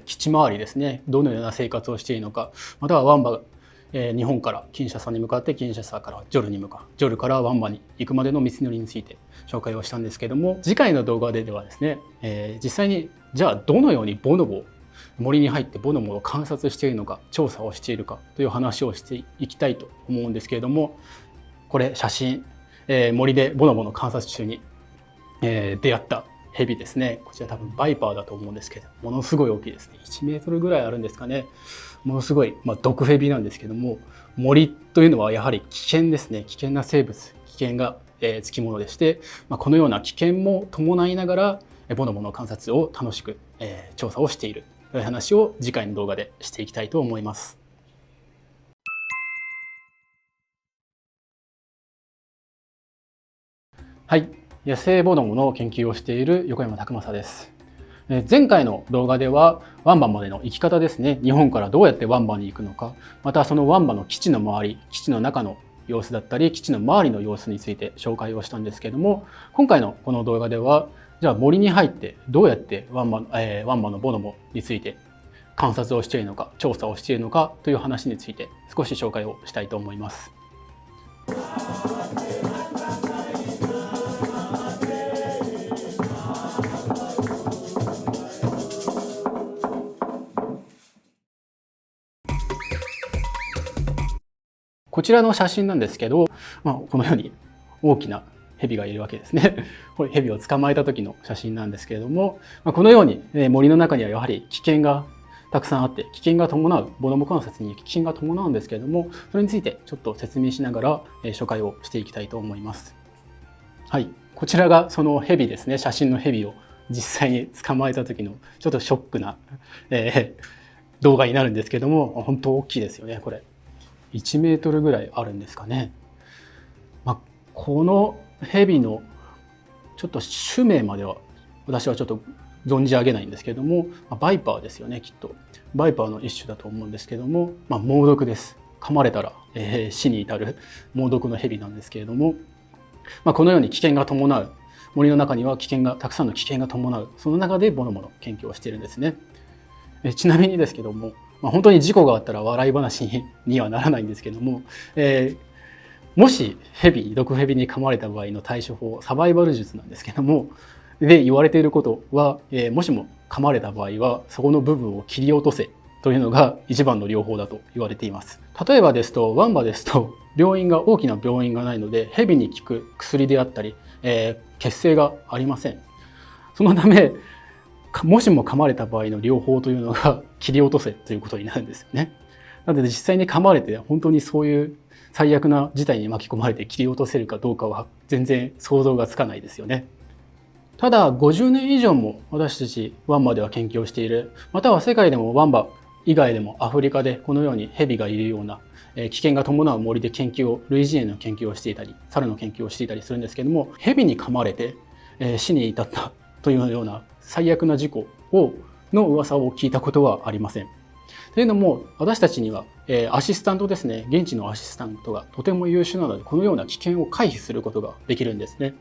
Speaker 2: 基地周りですね。どのような生活をしているのか、またはワンバが日本からキンシャサに向かって、キンシャサからジョルに向かう、ジョルからワンバに行くまでの道のりについて紹介をしたんですけども、次回の動画ではですね、実際にじゃあどのようにボノボ、森に入ってボノボを観察しているのか、調査をしているかという話をしていきたいと思うんですけれども、これ写真、森でボノボの観察中に、出会ったヘビですね。こちら多分バイパーだと思うんですけど、ものすごい大きいですね。1メートルぐらいあるんですかね。ものすごい、毒ヘビなんですけども、森というのはやはり危険ですね。危険な生物、危険がつきものでして、このような危険も伴いながらボノボの観察を楽しく調査をしているという話を次回の動画でしていきたいと思います。はい、野生ボノボの研究をしている横山拓正です。前回の動画ではワンバまでの行き方ですね、日本からどうやってワンバに行くのか、またそのワンバの基地の周り、基地の中の様子だったり基地の周りの様子について紹介をしたんですけれども、今回のこの動画ではじゃあ森に入ってどうやってワンバのボノボについて観察をしているのか、調査をしているのかという話について少し紹介をしたいと思います。こちらの写真なんですけど、このように大きなヘビがいるわけですね。これヘビを捕まえた時の写真なんですけれども、このように森の中にはやはり危険がたくさんあって、危険が伴う、ボノボ観察に危険が伴うんですけれども、それについてちょっと説明しながら紹介をしていきたいと思います。はい、こちらがそのヘビですね。写真のヘビを実際に捕まえた時のちょっとショックな、動画になるんですけども、本当大きいですよね、これ。1メートルぐらいあるんですかね。このヘビのちょっと種名までは私はちょっと存じ上げないんですけども、バイパーですよね。きっとバイパーの一種だと思うんですけども、猛毒です。噛まれたら、死に至る猛毒のヘビなんですけれども、このように危険が伴う、森の中にはたくさんの危険が伴う、その中でボノボの研究をしているんですね。ちなみにですけども、本当に事故があったら笑い話にはならないんですけども、もし毒ヘビに噛まれた場合の対処法、サバイバル術なんですけども、で言われていることは、もしも噛まれた場合はそこの部分を切り落とせというのが一番の療法だと言われています。例えばですと、ワンバですと大きな病院がないので、ヘビに効く薬であったり、血清がありません。そのためもしも噛まれた場合の療法というのが切り落とせということになるんですよね。なので実際に噛まれて本当にそういう最悪な事態に巻き込まれて切り落とせるかどうかは全然想像がつかないですよね。ただ50年以上も私たちワンバでは研究をしている、または世界でもワンバ以外でもアフリカでこのようにヘビがいるような危険が伴う森で類人猿の研究をしていたり、猿の研究をしていたりするんですけども、ヘビに噛まれて死に至ったというような最悪な事故の噂を聞いたことはありません。というのも、私たちにはアシスタントですね、現地のアシスタントがとても優秀なので、このような危険を回避することができるんですね。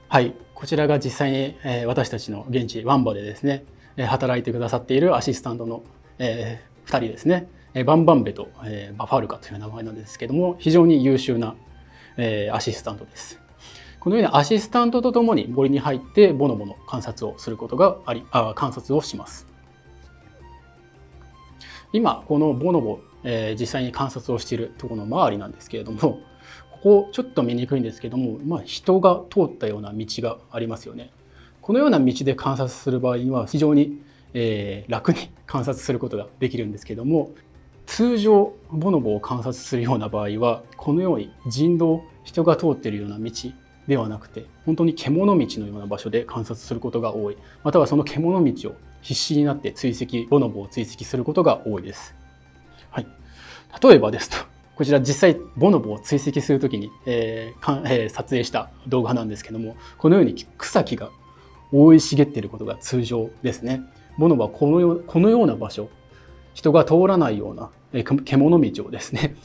Speaker 2: はい、こちらが実際に私たちの現地ワンバでですね働いてくださっているアシスタントの2人ですね。バンバンベとバファルカという名前なんですけども、非常に優秀なアシスタントです。このようにアシスタントとともに森に入ってボノボの観察をすることが観察をします。今このボノボ、実際に観察をしているところの周りなんですけれども、ここちょっと見にくいんですけども、人が通ったような道がありますよね。このような道で観察する場合には非常に楽に観察することができるんですけども、通常ボノボを観察するような場合はこのように人が通っているような道ではなくて、本当に獣道のような場所で観察することが多い、またはその獣道を必死になってボノボを追跡することが多いです。はい、例えばですと、こちら実際ボノボを追跡するときに、撮影した動画なんですけども、このように草木が覆い茂っていることが通常ですね。ボノボはこのような場所、人が通らないような獣道をですね、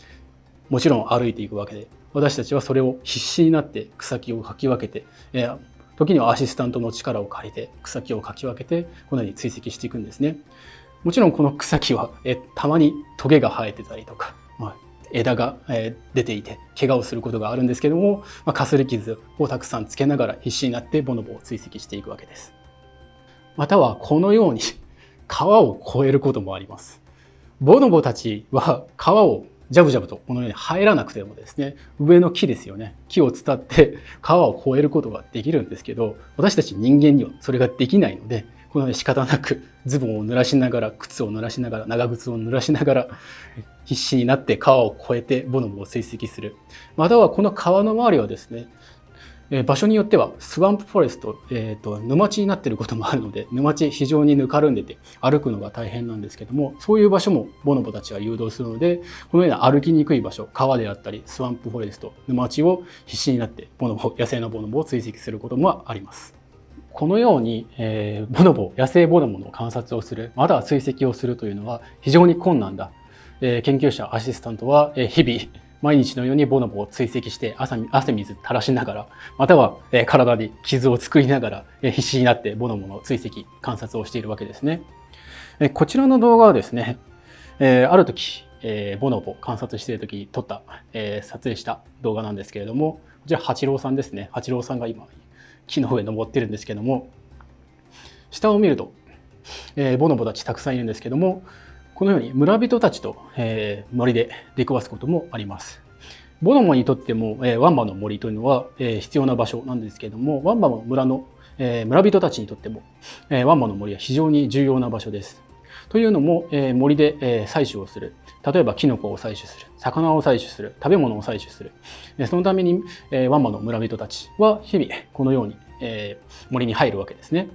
Speaker 2: もちろん歩いていくわけで、私たちはそれを必死になって草木をかき分けて、時にはアシスタントの力を借りて草木をかき分けてこのように追跡していくんですね。もちろんこの草木はたまにトゲが生えてたりとか、枝が出ていて怪我をすることがあるんですけども、かすり傷をたくさんつけながら必死になってボノボを追跡していくわけです。またはこのように川を越えることもあります。ボノボたちは川をジャブジャブとこのように入らなくてもですね、上の木ですよね、木を伝って川を越えることができるんですけど、私たち人間にはそれができないので、このように仕方なくズボンを濡らしながら、靴を濡らしながら、長靴を濡らしながら必死になって川を越えてボノボを追跡する。またはこの川の周りはですね、場所によってはスワンプフォレスト、沼地になっていることもあるので、沼地非常にぬかるんでて歩くのが大変なんですけども、そういう場所もボノボたちは誘導するので、このような歩きにくい場所、川であったりスワンプフォレスト、沼地を必死になって野生のボノボを追跡することもあります。このように、野生ボノボの観察をする、または追跡をするというのは非常に困難だ。研究者アシスタントは日々毎日のようにボノボを追跡して汗水垂らしながら、または体に傷を作りながら必死になってボノボの追跡観察をしているわけですね。こちらの動画はですね、ある時ボノボを観察している時に撮った撮影した動画なんですけれども、こちら八郎さんですね。八郎さんが今木の上登ってるんですけども、下を見るとボノボたちたくさんいるんですけども、このように村人たちと森で出くわすこともあります。ボノボにとってもワンバの森というのは必要な場所なんですけれども、ワンバの村の村人たちにとってもワンバの森は非常に重要な場所です。というのも森で採取をする、例えばキノコを採取する、魚を採取する、食べ物を採取する、そのためにワンバの村人たちは日々このように森に入るわけですね。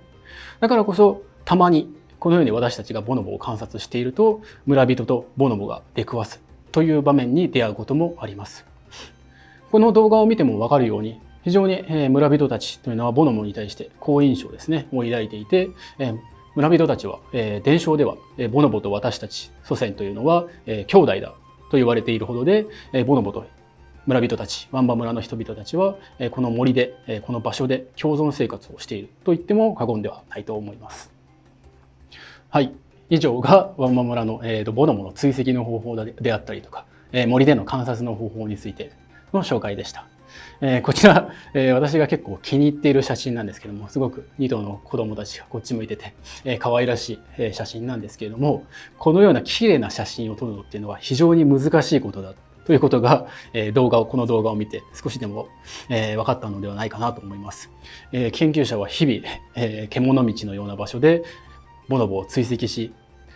Speaker 2: だからこそたまにこのように私たちがボノボを観察していると、村人とボノボが出くわすという場面に出会うこともあります。この動画を見ても分かるように、非常に村人たちというのはボノボに対して好印象ですねを抱いていて、村人たちは伝承ではボノボと私たち祖先というのは兄弟だと言われているほどで、ボノボと村人たち、ワンバ村の人々たちはこの森でこの場所で共存生活をしていると言っても過言ではないと思います。はい、以上がワンバ村のボノボの追跡の方法であったりとか、森での観察の方法についての紹介でした。こちら、私が結構気に入っている写真なんですけども、すごく2頭の子供たちがこっち向いてて、可愛らしい、写真なんですけれども、このような綺麗な写真を撮るのっていうのは非常に難しいことだということが、この動画を見て少しでも、分かったのではないかなと思います。研究者は日々、獣道のような場所でボノボを追跡し、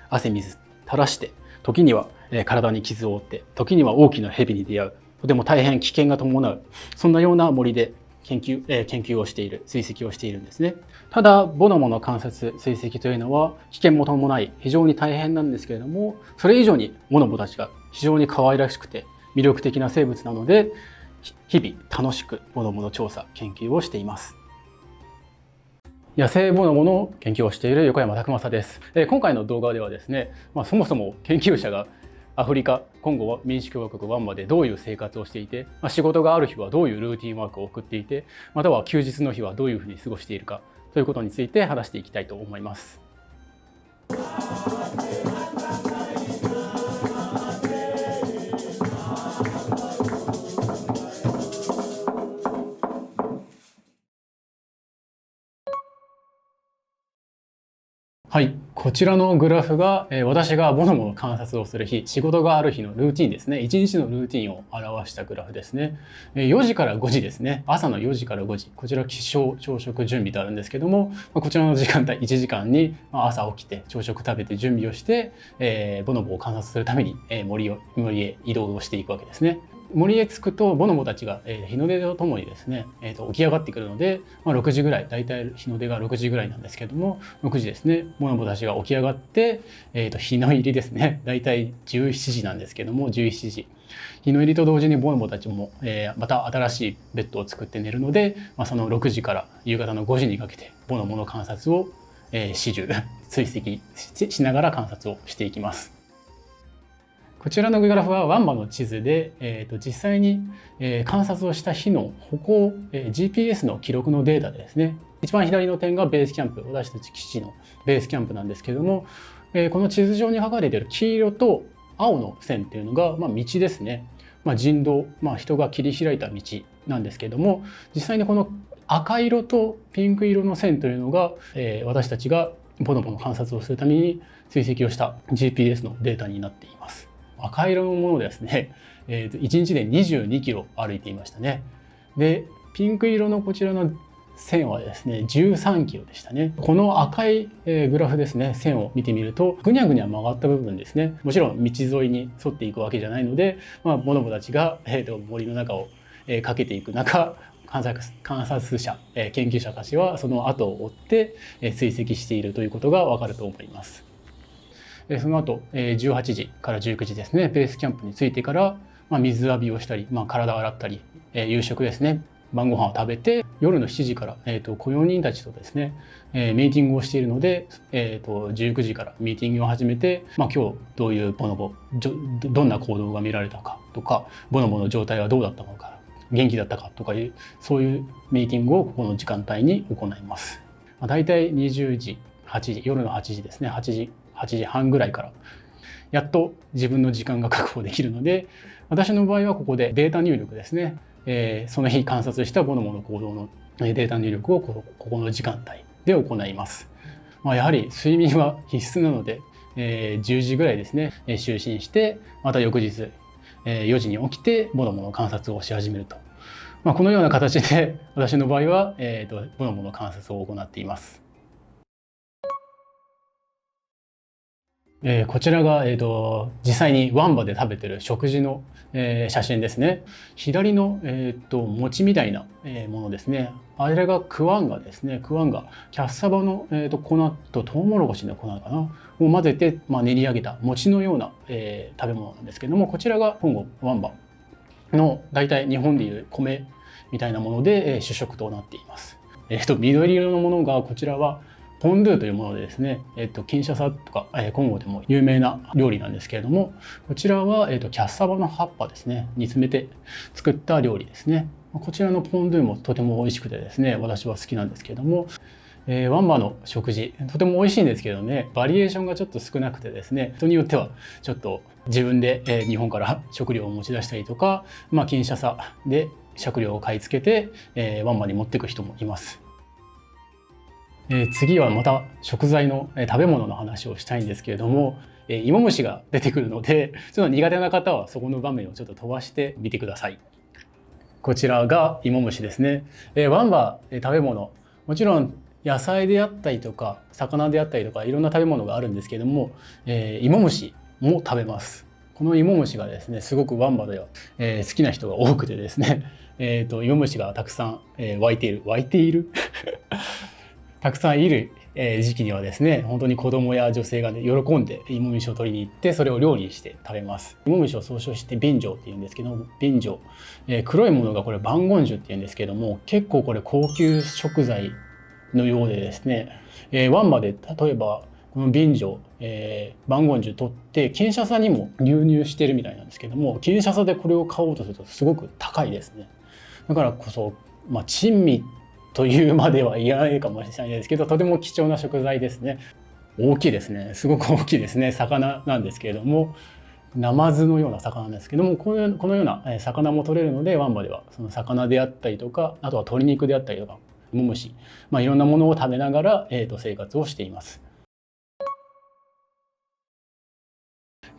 Speaker 2: 汗水垂らして、時には、体に傷を負って、時には大きな蛇に出会う。とても大変危険が伴う、そんなような森で研究をしている、追跡をしているんですね。ただボノボの観察追跡というのは危険も伴い非常に大変なんですけれども、それ以上にボノボたちが非常に可愛らしくて魅力的な生物なので、日々楽しくボノボの調査研究をしています。野生ボノボの研究をしている横山拓正です。今回の動画ではですね、そもそも研究者がアフリカ、コンゴは民主共和国ワンマでどういう生活をしていて、仕事がある日はどういうルーティンワークを送っていて、または休日の日はどういうふうに過ごしているかということについて話していきたいと思います。はい、こちらのグラフが私がボノボの観察をする日、仕事がある日のルーティンですね。1日のルーティンを表したグラフですね。4時から5時ですね。朝の4時から5時。こちら起床、朝食、準備とあるんですけども、こちらの時間帯1時間に朝起きて朝食食べて準備をして、ボノボを観察するために森へ移動をしていくわけですね。森へ着くとボノボたちが日の出とともにですね、起き上がってくるので、6時ぐらい、だいたい日の出が6時ぐらいなんですけども、6時ですね、ボノボたちが起き上がって、日の入りですね、だいたい17時なんですけども、17時日の入りと同時にボノボたちも、また新しいベッドを作って寝るので、その6時から夕方の5時にかけてボノボの観察を、始終追跡 しながら観察をしていきます。こちらのグラフはワンマの地図で、実際に、観察をした日の歩行、GPS の記録のデータでですね、一番左の点がベースキャンプ、私たち基地のベースキャンプなんですけれども、この地図上に書かれている黄色と青の線っていうのが、道ですね。人道、人が切り開いた道なんですけれども、実際にこの赤色とピンク色の線というのが、私たちがボノボの観察をするために追跡をした GPS のデータになっています。赤色のものですね、1日で22キロ歩いていましたね。で、ピンク色のこちらの線はですね、13キロでしたね。この赤いグラフですね、線を見てみると、ぐにゃぐにゃ曲がった部分ですね。もちろん道沿いに沿っていくわけじゃないので、ボノボたちが、森の中を、駆けていく中、観察者、研究者たちはその後を追って追跡しているということがわかると思います。その後18時から19時ですね、ベースキャンプに着いてから水浴びをしたり、体を洗ったり、夕食ですね、晩ご飯を食べて、夜の7時から、雇用人たちとですね、ミーティングをしているので、19時からミーティングを始めて、今日どういうボノボ、どんな行動が見られたかとか、ボノボの状態はどうだったのか、元気だったかとかいう、そういうミーティングをここの時間帯に行います。だいたい20時、8時、夜の8時ですね、8時半ぐらいからやっと自分の時間が確保できるので、私の場合はここでデータ入力ですね、その日観察したボノボの行動のデータ入力をここの時間帯で行います。やはり睡眠は必須なので、10時ぐらいですね、就寝して、また翌日4時に起きてボノボの観察をし始めると、このような形で私の場合は、ボノボの観察を行っています。こちらが、実際にワンバで食べてる食事の、写真ですね。左の、餅みたいな、ものですね。あれがクワンガですね。クワンガ、キャッサバの、粉とトウモロコシの粉かなを混ぜて、練り上げた餅のような、食べ物なんですけども、こちらが今後ワンバの大体日本でいう米みたいなもので、主食となっています。緑色のものがこちらはポンドゥというものでですね、キンシャサとか、コンゴでも有名な料理なんですけれども、こちらは、キャッサバの葉っぱですね、煮詰めて作った料理ですね。こちらのポンドゥもとても美味しくてですね、私は好きなんですけれども、ワンバの食事とても美味しいんですけどね、バリエーションがちょっと少なくてですね、人によってはちょっと自分で、日本から食料を持ち出したりとか、キンシャサで食料を買い付けて、ワンバに持っていく人もいます。次はまた食材の食べ物の話をしたいんですけれども、芋虫が出てくるのでちょっと苦手な方はそこの場面をちょっと飛ばしてみてください。こちらが芋虫ですね。ワンバ食べ物、もちろん野菜であったりとか魚であったりとかいろんな食べ物があるんですけれども、芋虫も食べます。この芋虫がですねすごくワンバでは、好きな人が多くてですね、芋虫がたくさん、湧いているたくさんいる時期にはですね、本当に子供や女性が、ね、喜んで芋虫を取りに行ってそれを料理にして食べます。芋虫を総称してビンジョウっていうんですけど、ビンジョウ、黒いものがこれバンゴンジュっていうんですけども、結構これ高級食材のようでですね、ワンバで例えばこのビンジョウ、バンゴンジュ取ってキンシャサにも流入してるみたいなんですけども、キンシャサでこれを買おうとするとすごく高いですね。だからこそ、珍味というまでは言わないかもしれないですけど、とても貴重な食材ですね。大きいですね。すごく大きいですね。魚なんですけれども、ナマズのような魚なんですけども、このような魚も取れるので、ワンバではその魚であったりとか、あとは鶏肉であったりとか芋虫、いろんなものを食べながら、生活をしています。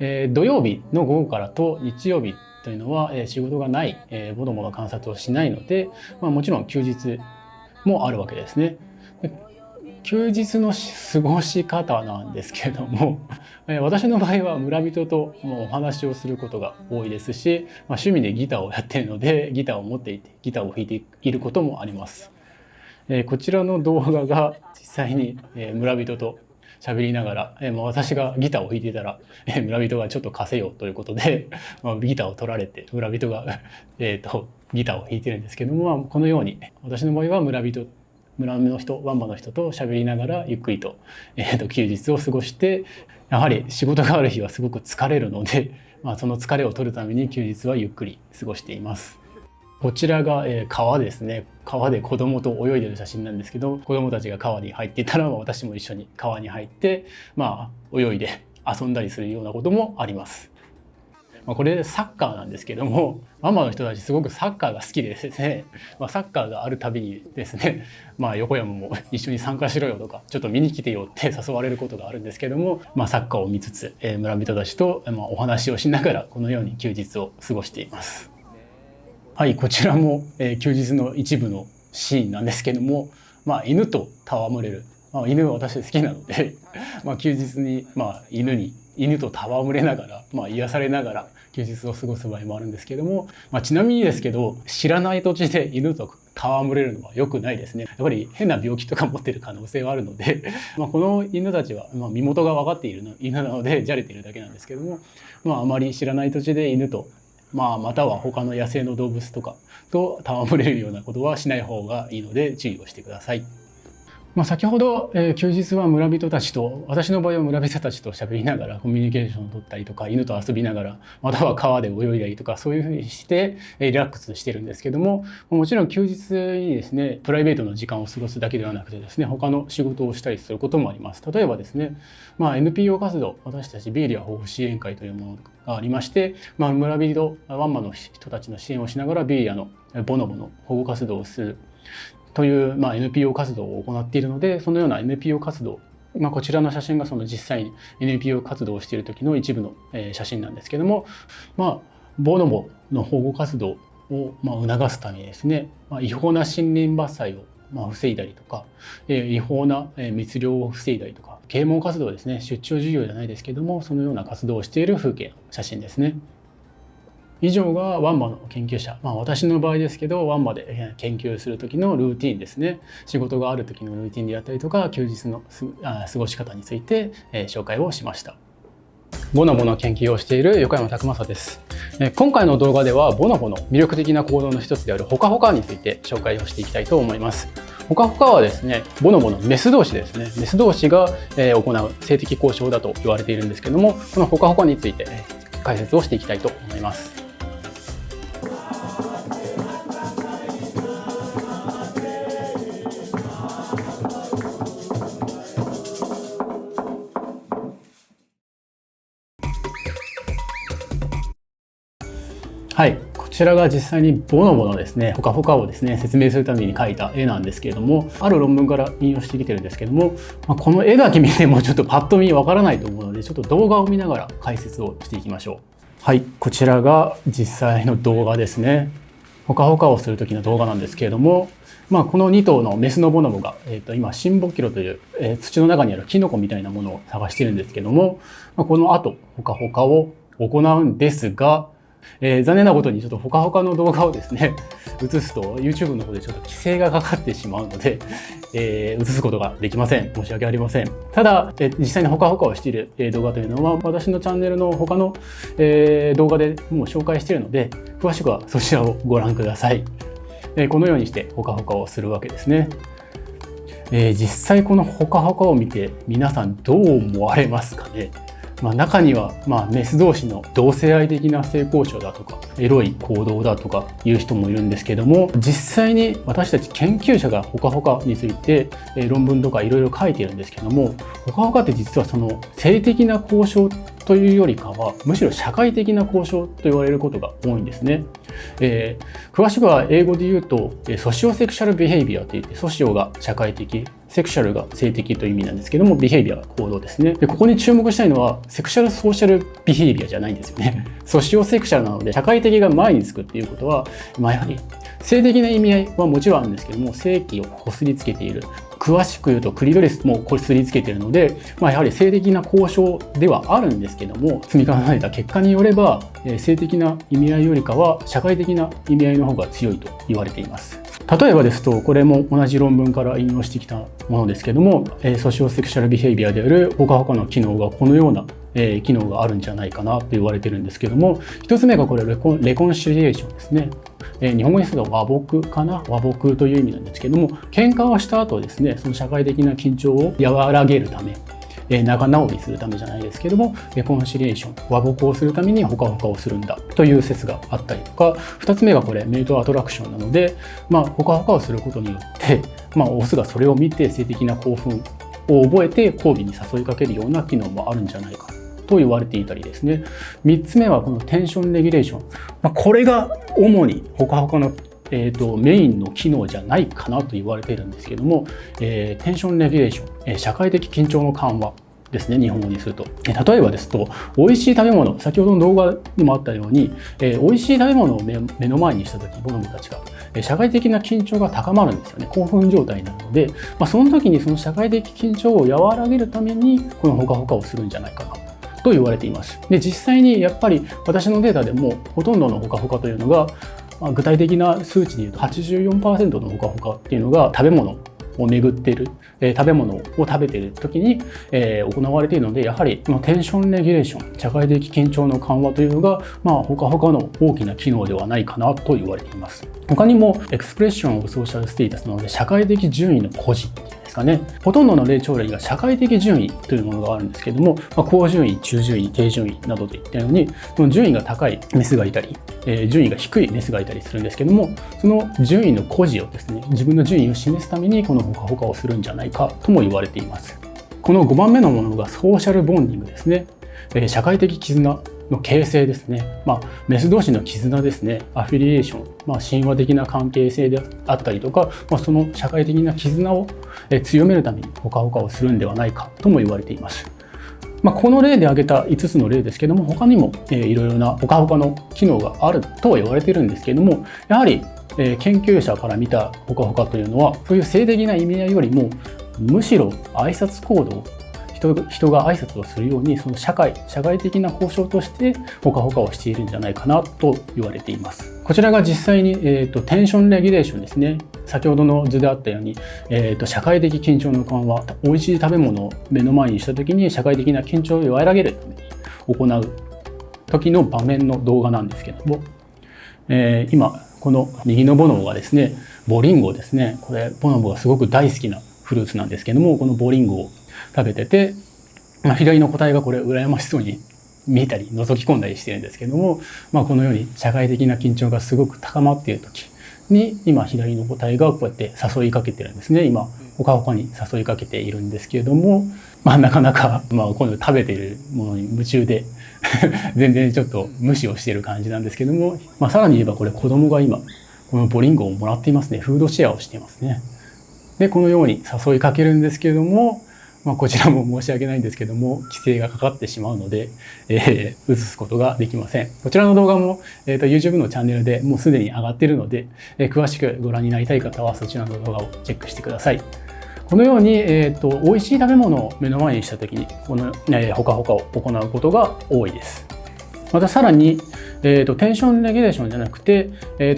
Speaker 2: 土曜日の午後からと日曜日というのは、仕事がない、子どもの観察をしないので、もちろん休日もあるわけですね。休日の過ごし方なんですけれども、私の場合は村人とお話をすることが多いですし、趣味でギターをやっているのでギターを持っていてギターを弾いていることもあります。こちらの動画が実際に村人と喋りながら、私がギターを弾いていたら、村人がちょっと貸せよということで、ギターを取られて村人が、ギターを弾いてるんですけども、このように私の場合は村の人、ワンバの人と喋りながらゆっくりと、休日を過ごして、やはり仕事がある日はすごく疲れるので、その疲れを取るために休日はゆっくり過ごしています。こちらが川ですね。川で子供と泳いでる写真なんですけど、子供たちが川に入っていたら私も一緒に川に入って泳いで遊んだりするようなこともあります。これサッカーなんですけども、ワンバの人たちすごくサッカーが好きでですね、サッカーがあるたびにですね、横山も一緒に参加しろよとか、ちょっと見に来てよって誘われることがあるんですけども、サッカーを見つつ、村人たちとお話をしながらこのように休日を過ごしています。はい、こちらも休日の一部のシーンなんですけども、犬と戯れる、犬は私好きなので休日に犬と戯れながら、癒されながら休日を過ごす場合もあるんですけども、ちなみにですけど、知らない土地で犬と戯れるのは良くないですね。やっぱり変な病気とか持ってる可能性があるのでこの犬たちは、身元が分かっている犬なのでじゃれているだけなんですけども、あまり知らない土地で犬とまたは他の野生の動物とかと戯れるようなことはしない方がいいので注意をしてください。先ほど、休日は村人たちと、私の場合は村人たちと喋りながらコミュニケーションを取ったりとか、犬と遊びながら、または川で泳いだりとか、そういうふうにしてリラックスしてるんですけども、もちろん休日にですね、プライベートの時間を過ごすだけではなくてですね、他の仕事をしたりすることもあります。例えばですね、NPO 活動、私たちビーリア保護支援会というものがありまして、村人、ワンバの人たちの支援をしながらビーリアのボノボの保護活動をするという、NPO 活動を行っているので、そのような NPO 活動、こちらの写真がその実際に NPO 活動をしている時の一部の写真なんですけども、ボノボの保護活動を促すためにですね、違法な森林伐採を防いだりとか、違法な密漁を防いだりとか、啓蒙活動ですね、出張授業じゃないですけども、そのような活動をしている風景の写真ですね。以上がワンマの研究者、私の場合ですけど、ワンマで研究する時のルーティンですね。仕事がある時のルーティンであったりとか、休日の過ごし方について紹介をしました。ボノボの研究をしている横山拓正です。今回の動画ではボノボの魅力的な行動の一つであるホカホカについて紹介をしていきたいと思います。ホカホカはですね、ボノボのメス同士ですね。メス同士が行う性的交渉だと言われているんですけども、このホカホカについて解説をしていきたいと思います。はい、こちらが実際にボノボのですね、ホカホカをですね、説明するために描いた絵なんですけれども、ある論文から引用してきてるんですけども、この絵だけ見てもちょっとパッと見わからないと思うので、ちょっと動画を見ながら解説をしていきましょう。はい、こちらが実際の動画ですね。ホカホカをする時の動画なんですけれども、この2頭のメスのボノボが、今シンボキロという、土の中にあるキノコみたいなものを探してるんですけども、この後ホカホカを行うんですが、残念なことにちょっとホカホカの動画をですね映すと YouTube の方でちょっと規制がかかってしまうので、映すことができません。申し訳ありません。ただ、実際にホカホカをしている動画というのは私のチャンネルの他の動画でもう紹介しているので、詳しくはそちらをご覧ください。このようにしてホカホカをするわけですね。実際このホカホカを見て皆さんどう思われますかね。中にはメス同士の同性愛的な性交渉だとかエロい行動だとかいう人もいるんですけども、実際に私たち研究者がホカホカについて論文とかいろいろ書いているんですけども、ホカホカって実はその性的な交渉というよりかはむしろ社会的な交渉と言われることが多いんですね。詳しくは英語で言うとソシオセクシャルビヘイビアといって、ソシオが社会的、セクシャルが性的という意味なんですけども、ビヘイビアが行動ですね。でここに注目したいのはセクシャルソーシャルビヘイビアじゃないんですよね。ソシオセクシャルなので社会的が前につくっていうことは、やはり性的な意味合いはもちろんあるんですけども、性器をこすりつけている、詳しく言うとクリトリスもこすりつけているので、やはり性的な交渉ではあるんですけども、積み重ねた結果によれば性的な意味合いよりかは社会的な意味合いの方が強いと言われています。例えばですと、これも同じ論文から引用してきたものですけども、ソシオセクシャルビヘイビアであるホカホカの機能がこのような機能があるんじゃないかなと言われてるんですけども、一つ目がこれレコンシリエーションですね。日本語にすると和睦かな、和睦という意味なんですけども、喧嘩をした後ですね、その社会的な緊張を和らげるため、仲直りするためじゃないですけども、レコンシリエーション、和睦をするためにホカホカをするんだという説があったりとか、2つ目がこれメイトアトラクションなので、ホカホカをすることによって、オスがそれを見て性的な興奮を覚えて交尾に誘いかけるような機能もあるんじゃないかと言われていたりですね。3つ目はこのテンションレギュレーション、これが主にホカホカのメインの機能じゃないかなと言われているんですけども、テンションレギュレーション、社会的緊張の緩和ですね、日本語にすると。例えばですと、美味しい食べ物、先ほどの動画にもあったように、美味しい食べ物を目の前にした時、ボノボたちが社会的な緊張が高まるんですよね。興奮状態になるので、その時にその社会的緊張を和らげるためにこのホカホカをするんじゃないかなと言われています。で、実際にやっぱり私のデータでもほとんどのホカホカというのが、具体的な数値でいうと 84% のホカホカっていうのが食べ物を巡っている、食べ物を食べている時に、行われているので、やはりテンションレギュレーション、社会的緊張の緩和というのが、ホカホカの大きな機能ではないかなと言われています。他にもエクスプレッションオブソーシャルステータスなので、社会的順位の誇示ですかね。ほとんどの霊長類が社会的順位というものがあるんですけども、高順位、中順位、低順位などといったように、その順位が高いメスがいたり、順位が低いメスがいたりするんですけども、その順位の誇示をですね、自分の順位を示すためにこのホカホカをするんじゃないかとも言われています。この5番目のものがソーシャルボンディングですね。社会的絆の形成ですね。メス同士の絆ですね。アフィリエーション、親和的な関係性であったりとか、その社会的な絆を強めるためにホカホカをするんではないかとも言われています。この例で挙げた5つの例ですけども、他にもいろいろなほかほかの機能があるとは言われているんですけども、やはり研究者から見たほかほかというのは、そういう性的な意味合いよりもむしろ挨拶行動、人が挨拶をするように、その社会的な交渉としてほかほかをしているんじゃないかなと言われています。こちらが実際に、テンションレギュレーションですね。先ほどの図であったように、社会的緊張の緩和、美味しい食べ物を目の前にした時に社会的な緊張を和らげるために行う時の場面の動画なんですけども、今この右のボノボがですね、ボリンゴですね。これボノボがすごく大好きなフルーツなんですけども、このボリンゴを食べてて、左の個体がこれ羨ましそうに見えたり覗き込んだりしてるんですけども、このように社会的な緊張がすごく高まっている時に、今左の個体がこうやって誘いかけてるんですね。今ほかほかに誘いかけているんですけれども、なかなかこの食べているものに夢中で全然ちょっと無視をしている感じなんですけども、さらに言えばこれ子供が今このボリンゴをもらっていますね。フードシェアをしていますね。でこのように誘いかけるんですけれども、こちらも申し訳ないんですけども、規制がかかってしまうので、映すことができません。こちらの動画も、YouTube のチャンネルでもうすでに上がっているので、詳しくご覧になりたい方はそちらの動画をチェックしてください。このように、美味しい食べ物を目の前にした時にこの、ほかほかを行うことが多いです。またさらに、テンションレギュレーションじゃなくて、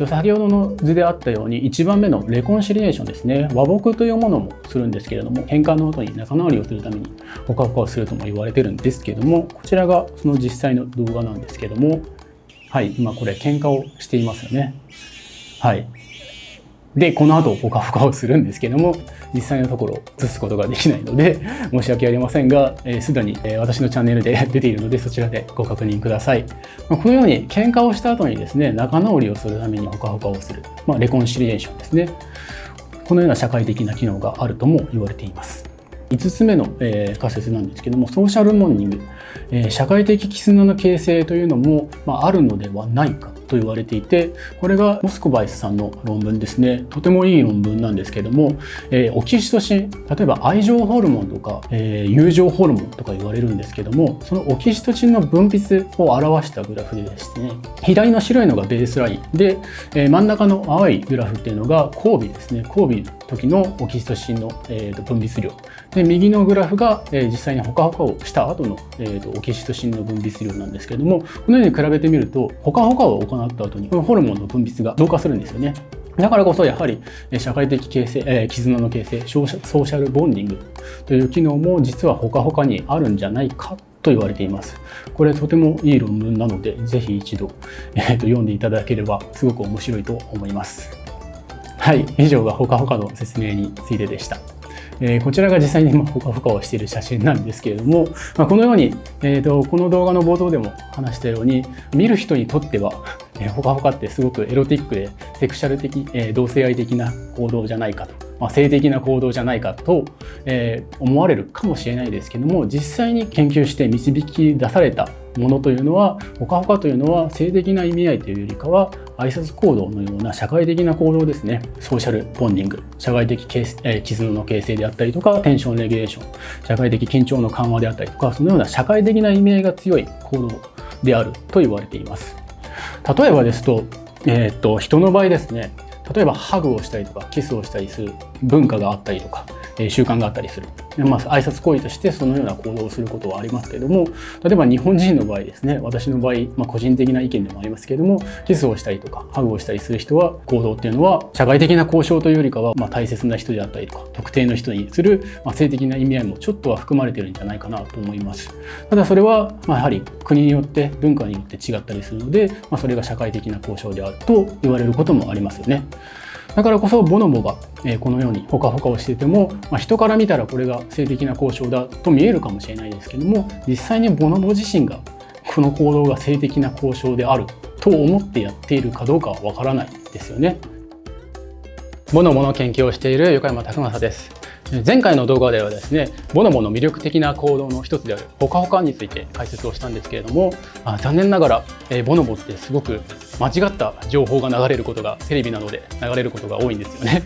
Speaker 2: 先ほどの図であったように1番目のレコンシリエーションですね、和睦というものもするんですけれども、喧嘩の後に仲直りをするためにほかほかをするとも言われてるんですけれども、こちらがその実際の動画なんですけども、はい、今これ喧嘩をしていますよね。はい。でこの後ほかほかをするんですけども、実際のところ映すことができないので申し訳ありませんが、すでに私のチャンネルで出ているので、そちらでご確認ください。このように喧嘩をした後にですね、仲直りをするためにほかほかをする、レコンシリエーションですね。このような社会的な機能があるとも言われています。5つ目の仮説なんですけども、ソーシャルモンニング、社会的絆の形成というのもあるのではないかと言われていて、これがモスコバイスさんの論文ですね。とてもいい論文なんですけども、オキシトシン、例えば愛情ホルモンとか、友情ホルモンとか言われるんですけども、そのオキシトシンの分泌を表したグラフでですね、左の白いのがベースラインで、真ん中の青いグラフっていうのが交尾ですね。交尾の時のオキシトシンの、分泌量で、右のグラフが、実際にほかほかをした後の、オキシトシンの分泌量なんですけれども、このように比べてみると、ほかほかを行った後にこのホルモンの分泌が増加するんですよね。だからこそやはり社会的形成、絆の形成、ソーシャルボンディングという機能も実はほかほかにあるんじゃないかと言われています。これとてもいい論文なので、ぜひ一度、読んでいただければすごく面白いと思います。はい、以上がほかほかの説明についてでした。こちらが実際にほかほかをしている写真なんですけれども、このように、この動画の冒頭でも話したように、見る人にとってはほかほかってすごくエロティックでセクシャル的、同性愛的な行動じゃないかと、性的な行動じゃないかと、思われるかもしれないですけども、実際に研究して導き出されたものというのは、ほかほかというのは性的な意味合いというよりかは挨拶行動のような社会的な行動ですね。ソーシャルボンディング、社会的絆の形成であったりとか、テンションレギュレーション、社会的緊張の緩和であったりとか、そのような社会的な意味合いが強い行動であると言われています。例えばですと、人の場合ですね、例えばハグをしたりとかキスをしたりする文化があったりとか、習慣があったりする。挨拶行為としてそのような行動をすることはありますけれども、例えば日本人の場合ですね、私の場合、個人的な意見でもありますけれども、キスをしたりとかハグをしたりする人は、行動っていうのは社会的な交渉というよりかは、大切な人であったりとか特定の人にする、性的な意味合いもちょっとは含まれているんじゃないかなと思います。ただそれは、やはり国によって文化によって違ったりするので、それが社会的な交渉であると言われることもありますよね。だからこそボノボがこのようにほかほかをしていても、人から見たらこれが性的な交渉だと見えるかもしれないですけども、実際にボノボ自身がこの行動が性的な交渉であると思ってやっているかどうかはわからないですよね。ボノボの研究をしている横山拓正です。前回の動画ではですね、ボノボの魅力的な行動の一つであるほかほかについて解説をしたんですけれども、残念ながらボノボってすごく間違った情報が流れることが、テレビなどで流れることが多いんですよね。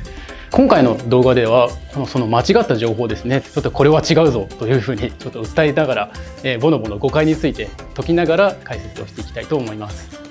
Speaker 2: 今回の動画ではその間違った情報ですね、ちょっとこれは違うぞというふうにちょっと訴えながら、ボノボの誤解について解きながら解説をしていきたいと思います。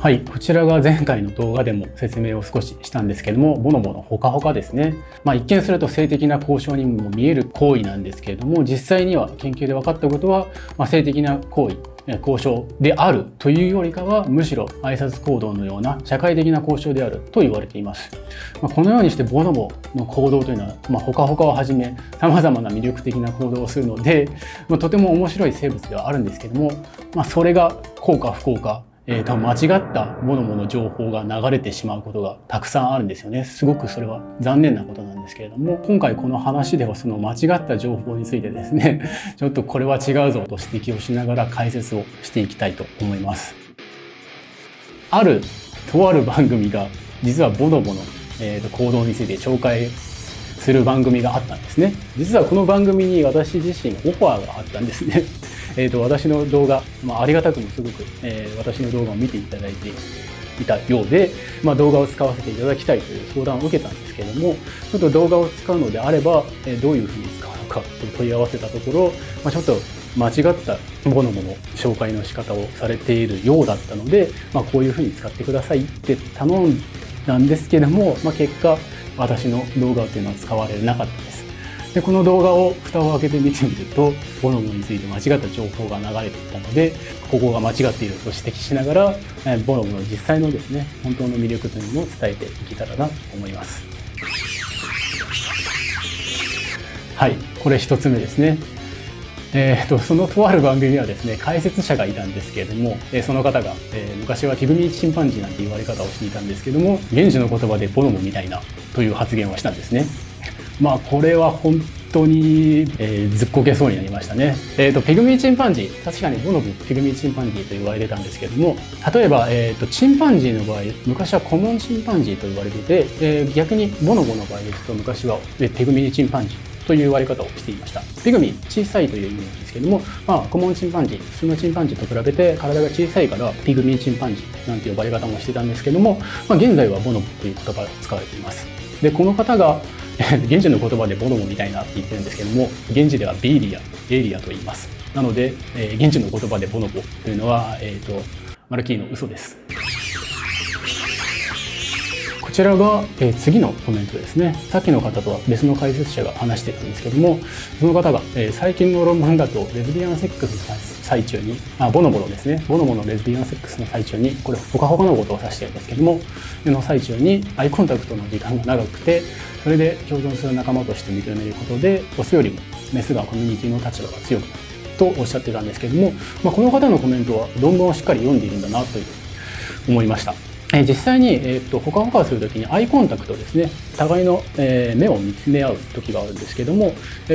Speaker 2: はい、こちらが前回の動画でも説明を少ししたんですけども、ボノボのほかほかですね。一見すると性的な交渉にも見える行為なんですけれども、実際には研究で分かったことは、性的な行為、交渉であるというよりかは、むしろ挨拶行動のような社会的な交渉であると言われています。このようにしてボノボの行動というのは、ほかほかをはじめ様々な魅力的な行動をするので、とても面白い生物ではあるんですけども、それが幸か不幸か、間違ったボノボの情報が流れてしまうことがたくさんあるんですよね。すごくそれは残念なことなんですけれども、今回この話ではその間違った情報についてですね、ちょっとこれは違うぞと指摘をしながら解説をしていきたいと思います。とある番組が実はボノボの、行動について紹介する番組があったんですね。実はこの番組に私自身オファーがあったんですね。私の動画、ありがたくもすごく、私の動画を見ていただいていたようで、動画を使わせていただきたいという相談を受けたんですけれども、ちょっと動画を使うのであれば、どういうふうに使うのかと問い合わせたところ、ちょっと間違ったボノボの紹介の仕方をされているようだったので、こういうふうに使ってくださいって頼んだんですけども、結果私の動画っていうのは使われなかったです。でこの動画を蓋を開けて見てみると、ボノボについて間違った情報が流れていたので、ここが間違っていると指摘しながら、ボノボの実際のですね、本当の魅力というのを伝えていけたらなと思います。はい、これ一つ目ですね。そのとある番組にはですね、解説者がいたんですけれども、その方が、昔はピグミーチンパンジーなんて言われ方をしていたんですけども、現地の言葉でボノボみたいなという発言をしたんですね。これは本当に、ずっこけそうになりましたね。ピグミーチンパンジー、確かにボノボピグミーチンパンジーと言われてたんですけども、例えば、チンパンジーの場合、昔はコモンチンパンジーと言われてて、逆にボノボの場合ですと、昔はピグミーチンパンジーという言われ方をしていました。ピグミ小さいという意味なんですけども、コモンチンパンジー、普通のチンパンジーと比べて体が小さいからピグミーチンパンジーなんて呼ばれ方もしてたんですけども、現在はボノボという言葉が使われています。でこの方が現地の言葉でボノボみたいなって言ってるんですけども、現地ではベイリアと言います。なので、現地の言葉でボノボというのは、マルキーの嘘です。こちらが、次のコメントですね。さっきの方とは別の解説者が話してたんですけども、その方が、最近の論文だとレズビアンセックスの最中に、ボノボのですね、ボノボのレズビアンセックスの最中に、これほかほかのことを指してるんですけども、の最中にアイコンタクトの時間が長くて、それで共存する仲間として認めることで、オスよりもメスがコミュニティの立場が強くなるとおっしゃってたんですけども、この方のコメントは論文をしっかり読んでいるんだなという思いました。実際に、ほかほかをするときにアイコンタクトですね、互いの、目を見つめ合う時があるんですけども、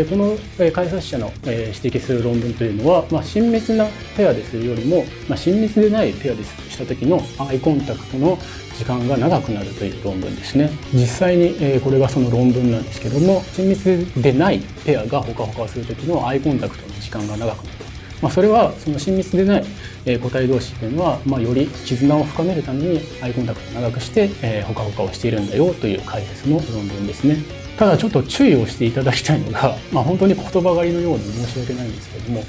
Speaker 2: この解説者の、指摘する論文というのは、親密なペアでするよりも、親密でないペアでした時のアイコンタクトの時間が長くなるという論文ですね。実際に、これがその論文なんですけども、親密でないペアがほかほかをする時のアイコンタクトの時間が長くなると。それはその親密でない個体同士というのは、より絆を深めるためにアイコンタクトを長くしてほかほかをしているんだよという解説の論文ですね。ただちょっと注意をしていただきたいのが、本当に言葉狩りのように申し訳ないんですけども、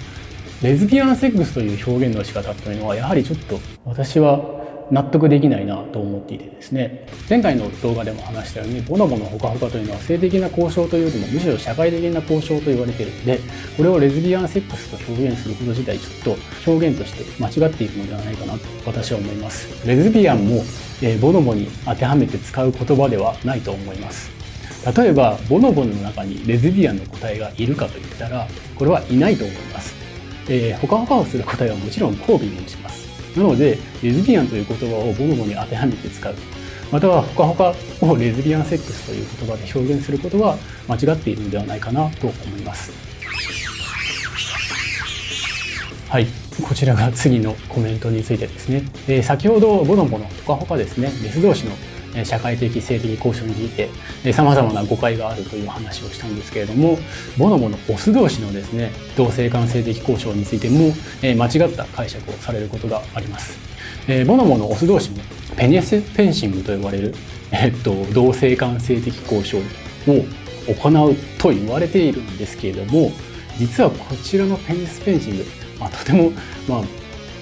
Speaker 2: レズビアンセックスという表現の仕方というのはやはりちょっと私は納得できないなと思っていてですね、前回の動画でも話したように、ボノボのほかほかというのは性的な交渉というよりもむしろ社会的な交渉と言われているので、これをレズビアンセックスと表現すること自体ちょっと表現として間違っているのではないかなと私は思います。レズビアンもボノボに当てはめて使う言葉ではないと思います。例えばボノボの中にレズビアンの個体がいるかといったら、これはいないと思います。ほかほかをする個体はもちろん交尾にします。なのでレズビアンという言葉をボノボに当てはめて使う、またはほかほかをレズビアンセックスという言葉で表現することは間違っているのではないかなと思います。はい、こちらが次のコメントについてですね。先ほどボノボのほかほかですね、メス同士の社会的性的交渉についてさまざまな誤解があるという話をしたんですけれども、ボノボのオス同士のですね同性間性的交渉についても間違った解釈をされることがあります。ボノボのオス同士もペニスフェンシングと呼ばれる、同性間性的交渉を行うと言われているんですけれども、実はこちらのペニスフェンシング、とても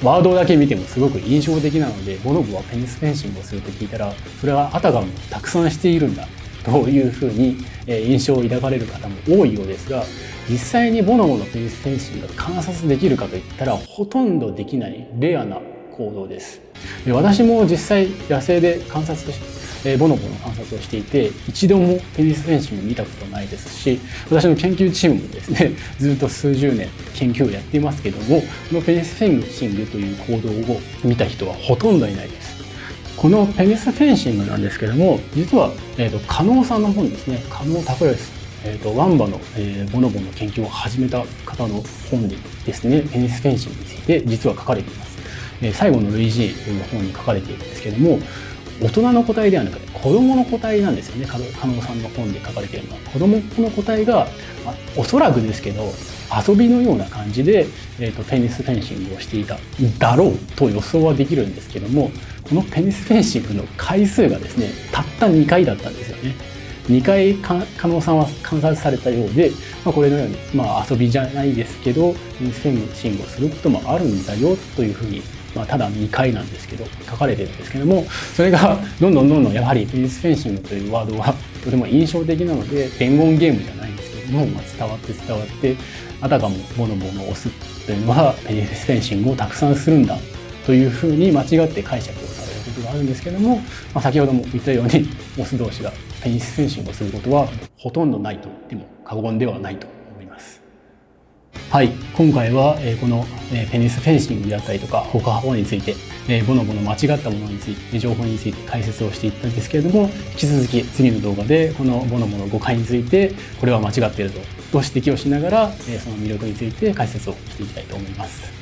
Speaker 2: ワードだけ見てもすごく印象的なので、ボノボはペニスフェンシングをすると聞いたら、それはあたかもたくさんしているんだというふうに印象を抱かれる方も多いようですが、実際にボノボのペニスフェンシングが観察できるかといったらほとんどできないレアな行動です。私も実際野生でボノボの観察をしていて、一度もペニスフェンシング見たことないですし、私の研究チームもですねずっと数十年研究をやっていますけども、このペニスフェンシングという行動を見た人はほとんどいないです。このペニスフェンシングなんですけども、実は加納さんの本ですね、加納孝義さん、ワンバのボノボの研究を始めた方の本にですね、ペニスフェンシングについて実は書かれています。最後の類似という本に書かれているんですけども、大人の個体ではなくて子供の個体なんですよね。加納さんの本で書かれているのは子供の個体が、おそらくですけど遊びのような感じで、ペニスフェンシングをしていただろうと予想はできるんですけども、このペニスフェンシングの回数がですねたった2回だったんですよね。2回加納さんは観察されたようで、これのように、遊びじゃないですけどペニスフェンシングをすることもあるんだよというふうに、ただ2回なんですけど書かれてるんですけども、それがどんどんやはりペニスフェンシングというワードはとても印象的なので、伝言ゲームじゃないんですけども、伝わってあたかもボノボのオスというのはペニスフェンシングをたくさんするんだというふうに間違って解釈をされることがあるんですけども、先ほども言ったようにオス同士がペニスフェンシングをすることはほとんどないと言っても過言ではないと思います。はい、今回はこのペニスフェンシングであったりとか歩行について、ボノボの間違ったものについて、情報について解説をしていったんですけれども、引き続き次の動画でこのボノボの誤解について、これは間違っていると指摘をしながらその魅力について解説をしていきたいと思います。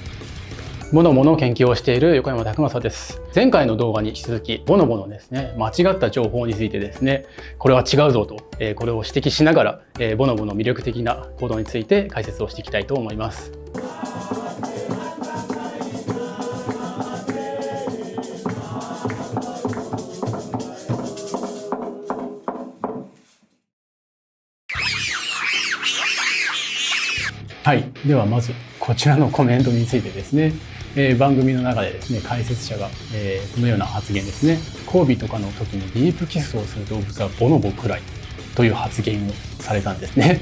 Speaker 2: ボノボの研究をしている横山拓正です。前回の動画に引き続きボノボのですね間違った情報についてですね、これは違うぞとこれを指摘しながらボノボの魅力的な行動について解説をしていきたいと思います。はい、ではまずこちらのコメントについてですね、番組の中でですね解説者が、このような発言ですね。交尾とかの時にディープキスをする動物はボノボくらいという発言をされたんですね。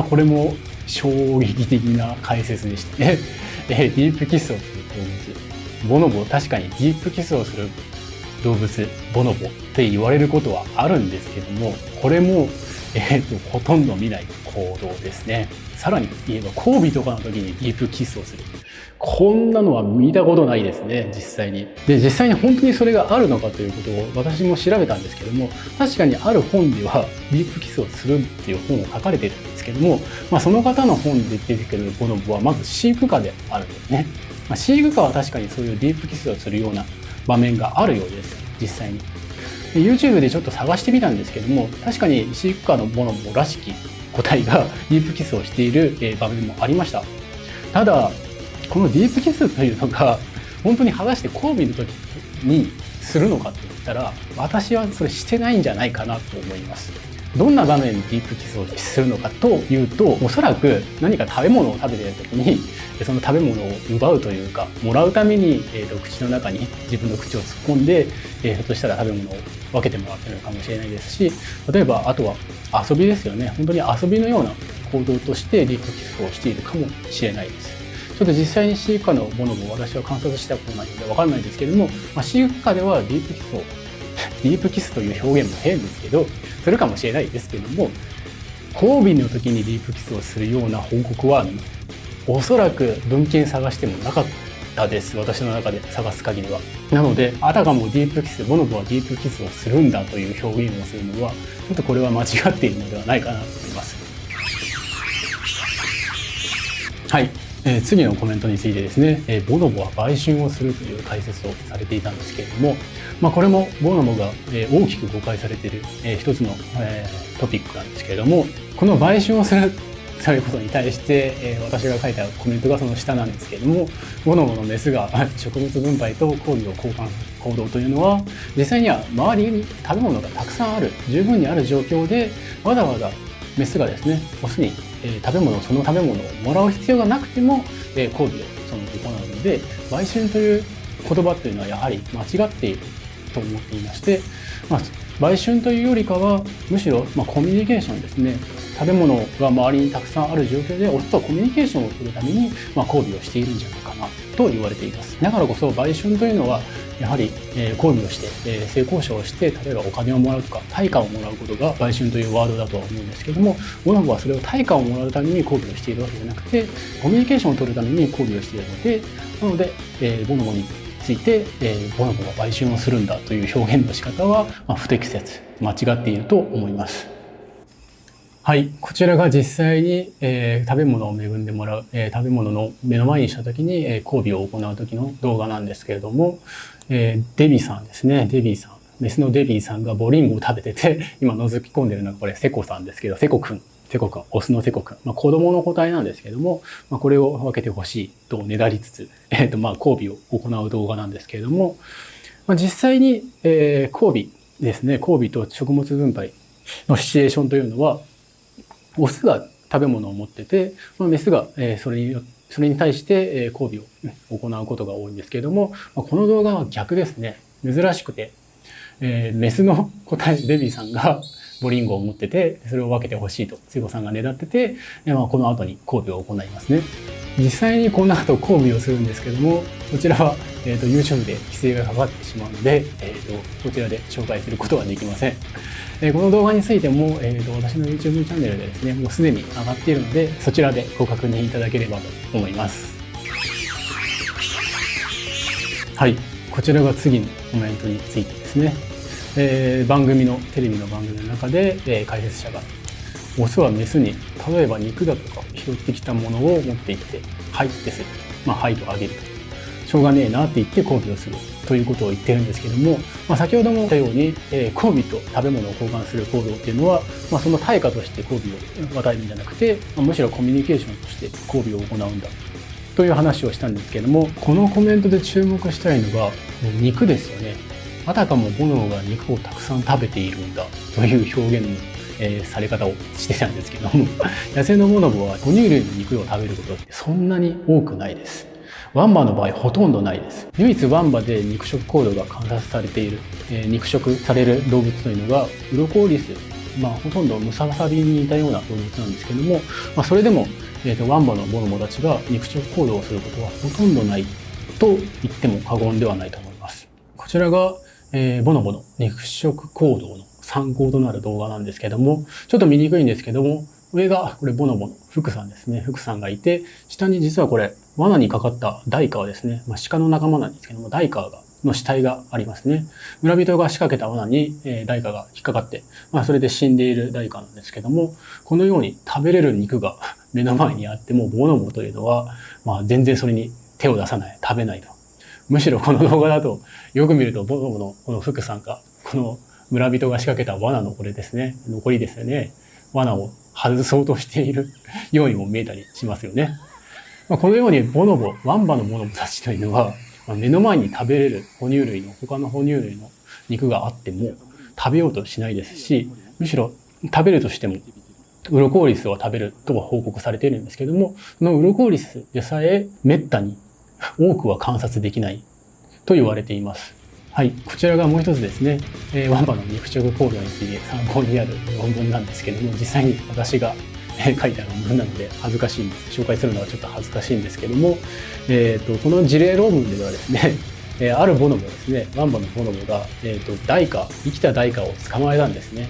Speaker 2: これも衝撃的な解説でしたね。ディープキスをする動物、ボノボ、確かにディープキスをする動物ボノボって言われることはあるんですけども、これも、ほとんど見ない行動ですね。さらに言えば交尾とかの時にディープキスをする、こんなのは見たことないですね、実際に。で、実際に本当にそれがあるのかということを私も調べたんですけども、確かにある本ではディープキスをするっていう本を書かれているんですけども、その方の本で出てくるボノボはまず飼育下であるんですね。飼育下は確かにそういうディープキスをするような場面があるようです、実際に。YouTube でちょっと探してみたんですけども、確かに飼育下のボノボらしき個体がディープキスをしている場面もありました。ただこのディープキスというのが本当に果たして交尾の時にするのかといったら、私はそれしてないんじゃないかなと思います。どんな場面でディープキスをするのかというと、おそらく何か食べ物を食べている時にその食べ物を奪うというかもらうために、口の中に自分の口を突っ込んで、ひょっとしたら食べ物を分けてもらっているのかもしれないですし、例えばあとは遊びですよね。本当に遊びのような行動としてディープキスをしているかもしれないです。ちょっと実際に飼育下のボノボを私は観察したことないので分からないですけれども、飼育下ではディープキスという表現も変ですけどするかもしれないですけども、交尾の時にディープキスをするような報告はおそらく文献探してもなかったです、私の中で探す限りは。なのであたかもディープキス、ボノボはディープキスをするんだという表現をするのはちょっとこれは間違っているのではないかなと思います。はい、次のコメントについてですね、ボノボは売春をするという解説をされていたんですけれども、これもボノボが大きく誤解されている一つのトピックなんですけれども、この売春をするということに対して、私が書いたコメントがその下なんですけれども、ボノボのメスが植物分配と交尾を交換する行動というのは、実際には周りに食べ物がたくさんある、十分にある状況でわざわざメスがですね、オスにその食べ物をもらう必要がなくても交尾を行うので、売春という言葉というのはやはり間違っていると思っていまして、売春というよりかはむしろコミュニケーションですね。食べ物が周りにたくさんある状況でオスとコミュニケーションを取るために交尾をしているんじゃないかなと言われています。だからこそ売春というのはやはり交尾をして性交渉をして、例えばお金をもらうとか対価をもらうことが売春というワードだとは思うんですけども、ボノボはそれを対価をもらうために交尾をしているわけじゃなくて、コミュニケーションを取るために交尾をしているので、なのでボノボについてボノボが売春をするんだという表現の仕方は不適切、間違っていると思います。はい、こちらが実際に食べ物を恵んでもらう、食べ物の目の前にした時に交尾を行う時の動画なんですけれども、デビさんですね。デビさん、メスのデビさんがボリンゴを食べてて、今覗き込んでるのはこれセコさんですけど、セコくん、オスのセコくん、子供の個体なんですけども、これを分けてほしいとねだりつつ、交尾を行う動画なんですけれども、実際に交尾ですね、交尾と食物分配のシチュエーションというのは、オスが食べ物を持ってて、メスがそれに対して交尾を行うことが多いんですけれども、この動画は逆ですね。珍しくて、メスの個体デビーさんがボリンゴを持ってて、それを分けてほしいとセコさんがねだってて、この後に交尾を行いますね。実際にこの後交尾をするんですけども、こちらは、YouTube で規制がかかってしまうので、こちらで紹介することはできません。この動画についても、私の YouTube チャンネルでですね、もうすでに上がっているので、そちらでご確認いただければと思います。はい、こちらが次のコメントについてですね。テレビの番組の中で、解説者が、オスはメスに例えば肉だとか拾ってきたものを持っていってはいってする、はいとあげると、しょうがねえなって言って交尾をするということを言ってるんですけども、先ほども言ったように、交尾と食べ物を交換する行動っていうのは、その対価として交尾を与えるんじゃなくて、むしろコミュニケーションとして交尾を行うんだという話をしたんですけども、このコメントで注目したいのが肉ですよね。あたかもボノボが肉をたくさん食べているんだという表現のされ方をしてたんですけども、野生のボノボは哺乳類の肉を食べることってそんなに多くないです。ワンバの場合ほとんどないです。唯一ワンバで肉食行動が観察されている、肉食される動物というのがウロコリス、ほとんどムササビに似たような動物なんですけども、それでも、ワンバのボノボたちが肉食行動をすることはほとんどないと言っても過言ではないと思います。こちらが、ボノボの肉食行動の参考となる動画なんですけども、ちょっと見にくいんですけども、上がこれボノボの福さんですね。福さんがいて、下に実はこれ罠にかかったダイカーですね。鹿の仲間なんですけども、ダイカーの死体がありますね。村人が仕掛けた罠にダイカーが引っかかって、それで死んでいるダイカーなんですけども、このように食べれる肉が目の前にあっても、ボノボというのは、全然それに手を出さない、食べないと。むしろこの動画だと、よく見るとボノボのこの福さんが、この村人が仕掛けた罠のこれですね、残りですよね。罠を外そうとしているようにも見えたりしますよね。このようにワンバのボノボたちというのは、目の前に食べれる他の哺乳類の肉があっても食べようとしないですし、むしろ食べるとしてもウロコウリスを食べるとは報告されているんですけども、そのウロコウリスでさえ滅多に多くは観察できないと言われています。はい、こちらがもう一つですね、ワンバの肉食行動について参考になる論文なんですけども、実際に私が書いた論文なので恥ずかしいんです。紹介するのはちょっと恥ずかしいんですけども、この事例論文ではですね、あるボノボですね、ワンバのボノボが、生きたダイカを捕まえたんですね。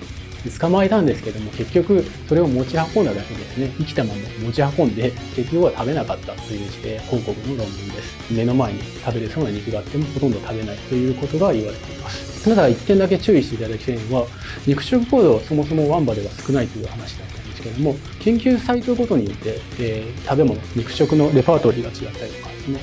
Speaker 2: 捕まえたんですけども、結局それを持ち運んだだけですね。生きたまま持ち運んで結局は食べなかったという事例報告の論文です。目の前に食べれそうな肉があってもほとんど食べないということが言われています。ただ一点だけ注意していただきたいのは、肉食行動はそもそもワンバでは少ないという話だったんですけども、研究サイトごとによって、食べ物、肉食のレパートリーが違ったりとか、その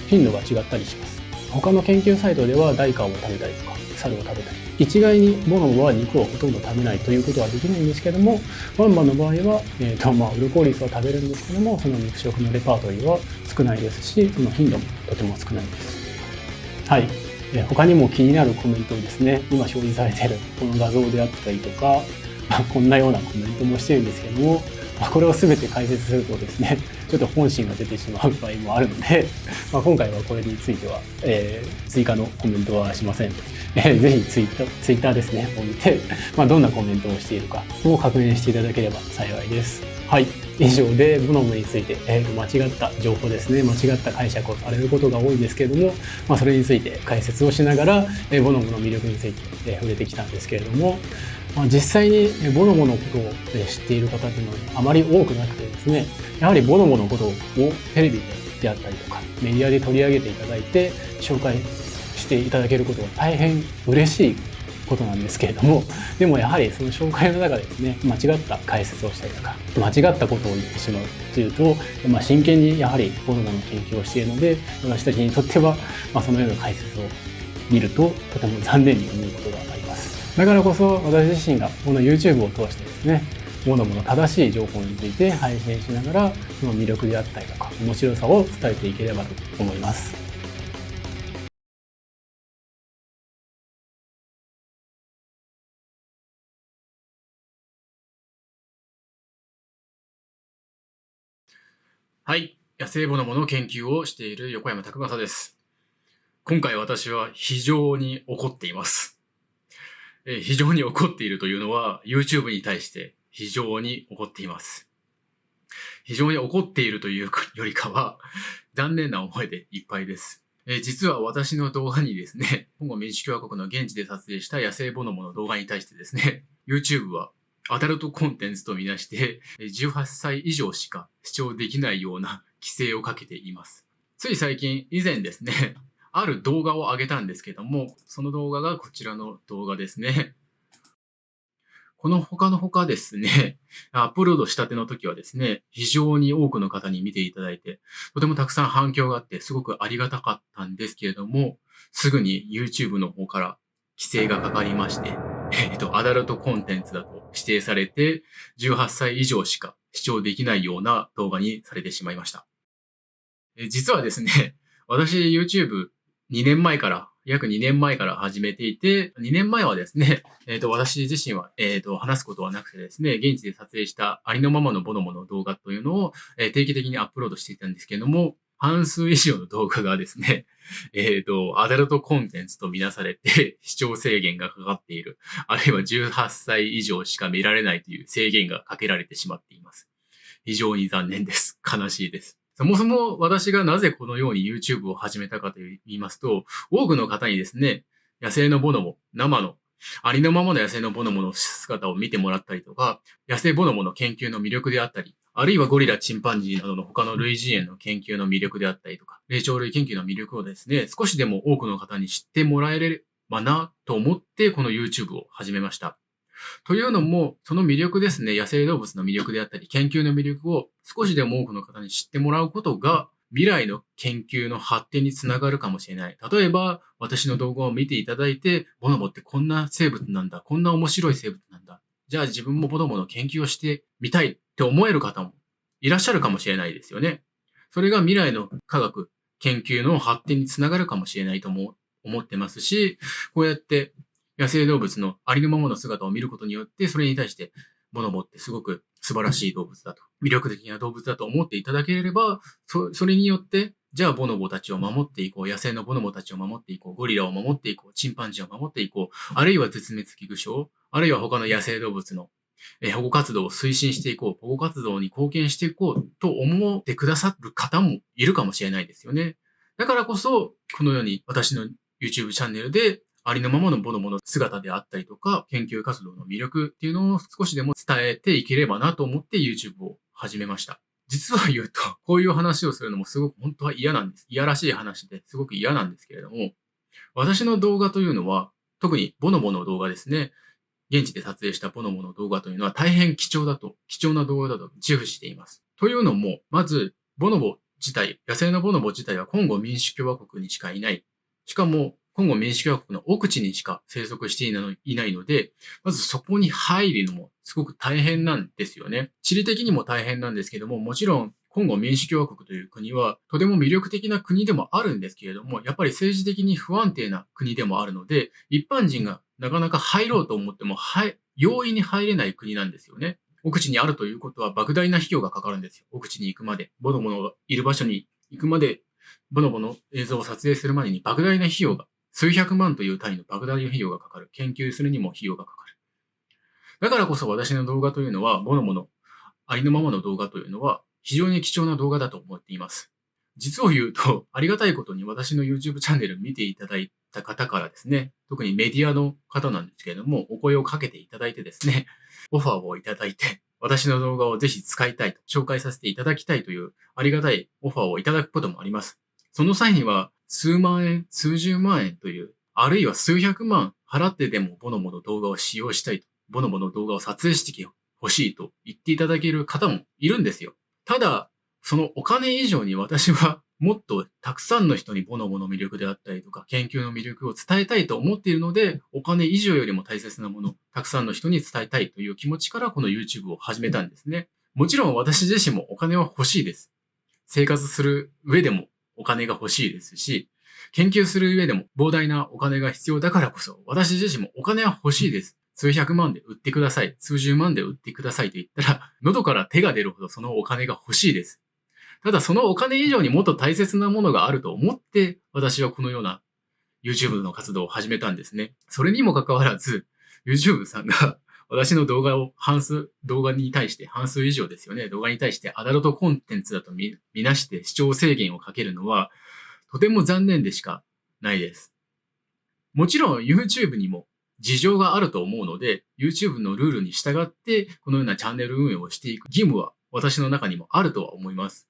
Speaker 2: 頻度が違ったりします。他の研究サイトではダイカを食べたりとか、猿を食べたり、一概にボノボは肉をほとんど食べないということはできないんですけども、ワンバの場合は、ウロコリスは食べるんですけども、その肉食のレパートリーは少ないですし、その頻度もとても少ないです。はい。他にも気になるコメントをですね、今表示されているこの画像であったりとか、こんなようなコメントもしてるんですけども、これを全て解説するとですね、ちょっと本心が出てしまう場合もあるので、今回はこれについては、追加のコメントはしません。ぜひツイッターですね、を見て、どんなコメントをしているかを確認していただければ幸いです。はい。以上でボノボについて、間違った情報ですね、間違った解釈をされることが多いですけれども、それについて解説をしながら、ボノボの魅力について、触れてきたんですけれども、実際にボノボのことを知っている方っていうのはあまり多くなくてですね、やはりボノボのことをテレビであったりとかメディアで取り上げていただいて紹介していただけることが大変嬉しいことなんですけれども、でもやはりその紹介の中でですね、間違った解説をしたりとか間違ったことを言ってしまうというと、真剣にやはりボノボの研究をしているので、私たちにとっては、そのような解説を見るととても残念に思うことがあります。だからこそ私自身がこの YouTube を通してですね、ボノボの正しい情報について配信しながら、その魅力であったりとか面白さを伝えていければと思います。
Speaker 1: はい。野生ボノボの研究をしている横山拓正です。今回私は非常に怒っています。非常に怒っているというのは YouTube に対して非常に怒っています。非常に怒っているというよりかは残念な思いでいっぱいです。実は私の動画にですね、コンゴ民主共和国の現地で撮影した野生ボノボの動画に対してですね、YouTube はアダルトコンテンツとみなして18歳以上しか視聴できないような規制をかけています。つい最近以前ですね、ある動画を上げたんですけども、その動画がこちらの動画ですね。この他の他ですね、アップロードしたての時はですね、非常に多くの方に見ていただいて、とてもたくさん反響があってすごくありがたかったんですけれども、すぐに YouTube の方から規制がかかりまして、アダルトコンテンツだと指定されて、18歳以上しか視聴できないような動画にされてしまいました。実はですね、私 YouTube 約2年前から始めていて、2年前はですね、私自身は、話すことはなくてですね、現地で撮影したありのままのボノボの動画というのを、定期的にアップロードしていたんですけれども、半数以上の動画がですね、アダルトコンテンツとみなされて視聴制限がかかっている、あるいは18歳以上しか見られないという制限がかけられてしまっています。非常に残念です。悲しいです。そもそも私がなぜこのように YouTube を始めたかと言いますと、多くの方にですね、野生のボノボ、ありのままの野生のボノボの姿を見てもらったりとか、野生ボノボの研究の魅力であったり、あるいはゴリラ、チンパンジーなどの他の類人猿の研究の魅力であったりとか、霊長類研究の魅力をですね、少しでも多くの方に知ってもらえればなと思ってこの YouTube を始めました。というのも、その魅力ですね、野生動物の魅力であったり、研究の魅力を少しでも多くの方に知ってもらうことが、未来の研究の発展につながるかもしれない。例えば、私の動画を見ていただいて、ボノボってこんな生物なんだ、こんな面白い生物なんだ。じゃあ自分もボノボの研究をしてみたいって思える方もいらっしゃるかもしれないですよね。それが未来の科学、研究の発展につながるかもしれないと思ってますし、こうやって野生動物のありのままの姿を見ることによって、それに対して、ボノボってすごく素晴らしい動物だと、魅力的な動物だと思っていただければ、それによって、じゃあボノボたちを守っていこう、野生のボノボたちを守っていこう、ゴリラを守っていこう、チンパンジーを守っていこう、あるいは絶滅危惧種、あるいは他の野生動物の保護活動を推進していこう、保護活動に貢献していこうと思ってくださる方もいるかもしれないですよね。だからこそ、このように私の YouTube チャンネルでありのままのボノボの姿であったりとか、研究活動の魅力っていうのを少しでも伝えていければなと思って YouTube を始めました。実は言うと、こういう話をするのもすごく本当は嫌なんです。嫌らしい話ですごく嫌なんですけれども、私の動画というのは、特にボノボの動画ですね。現地で撮影したボノボの動画というのは大変貴重な動画だと自負しています。というのも、まず、ボノボ自体、野生のボノボ自体はコンゴ民主共和国にしかいない。しかも、コンゴ民主共和国の奥地にしか生息していないので、まずそこに入るのもすごく大変なんですよね。地理的にも大変なんですけども、もちろん、コンゴ民主共和国という国はとても魅力的な国でもあるんですけれども、やっぱり政治的に不安定な国でもあるので、一般人がなかなか入ろうと思っても、容易に入れない国なんですよね。奥地にあるということは莫大な費用がかかるんですよ。奥地に行くまで。ボノボのいる場所に行くまで、ボノボの映像を撮影するまでに莫大な費用が、数百万という単位の莫大な費用がかかる。研究するにも費用がかかる。だからこそ私の動画というのは、ボノボのありのままの動画というのは、非常に貴重な動画だと思っています。実を言うと、ありがたいことに私の YouTube チャンネルを見ていただいた方からですね、特にメディアの方なんですけれども、お声をかけていただいてですね、オファーをいただいて、私の動画をぜひ使いたいと、紹介させていただきたいというありがたいオファーをいただくこともあります。その際には、数万円、数十万円という、あるいは数百万払ってでもボノボの動画を使用したいと、ボノボの動画を撮影してほしいと言っていただける方もいるんですよ。ただ、そのお金以上に私はもっとたくさんの人にボノボの魅力であったりとか、研究の魅力を伝えたいと思っているので、お金以上よりも大切なもの、たくさんの人に伝えたいという気持ちからこの YouTube を始めたんですね。もちろん私自身もお金は欲しいです。生活する上でもお金が欲しいですし、研究する上でも膨大なお金が必要だからこそ、私自身もお金は欲しいです。数百万で売ってください。数十万で売ってくださいと言ったら、喉から手が出るほどそのお金が欲しいです。ただそのお金以上にもっと大切なものがあると思って、私はこのような YouTube の活動を始めたんですね。それにもかかわらず、YouTube さんが私の動画を半数以上ですよね。動画に対してアダルトコンテンツだと見なして視聴制限をかけるのは、とても残念でしかないです。もちろん YouTube にも事情があると思うので、YouTube のルールに従ってこのようなチャンネル運営をしていく義務は私の中にもあるとは思います。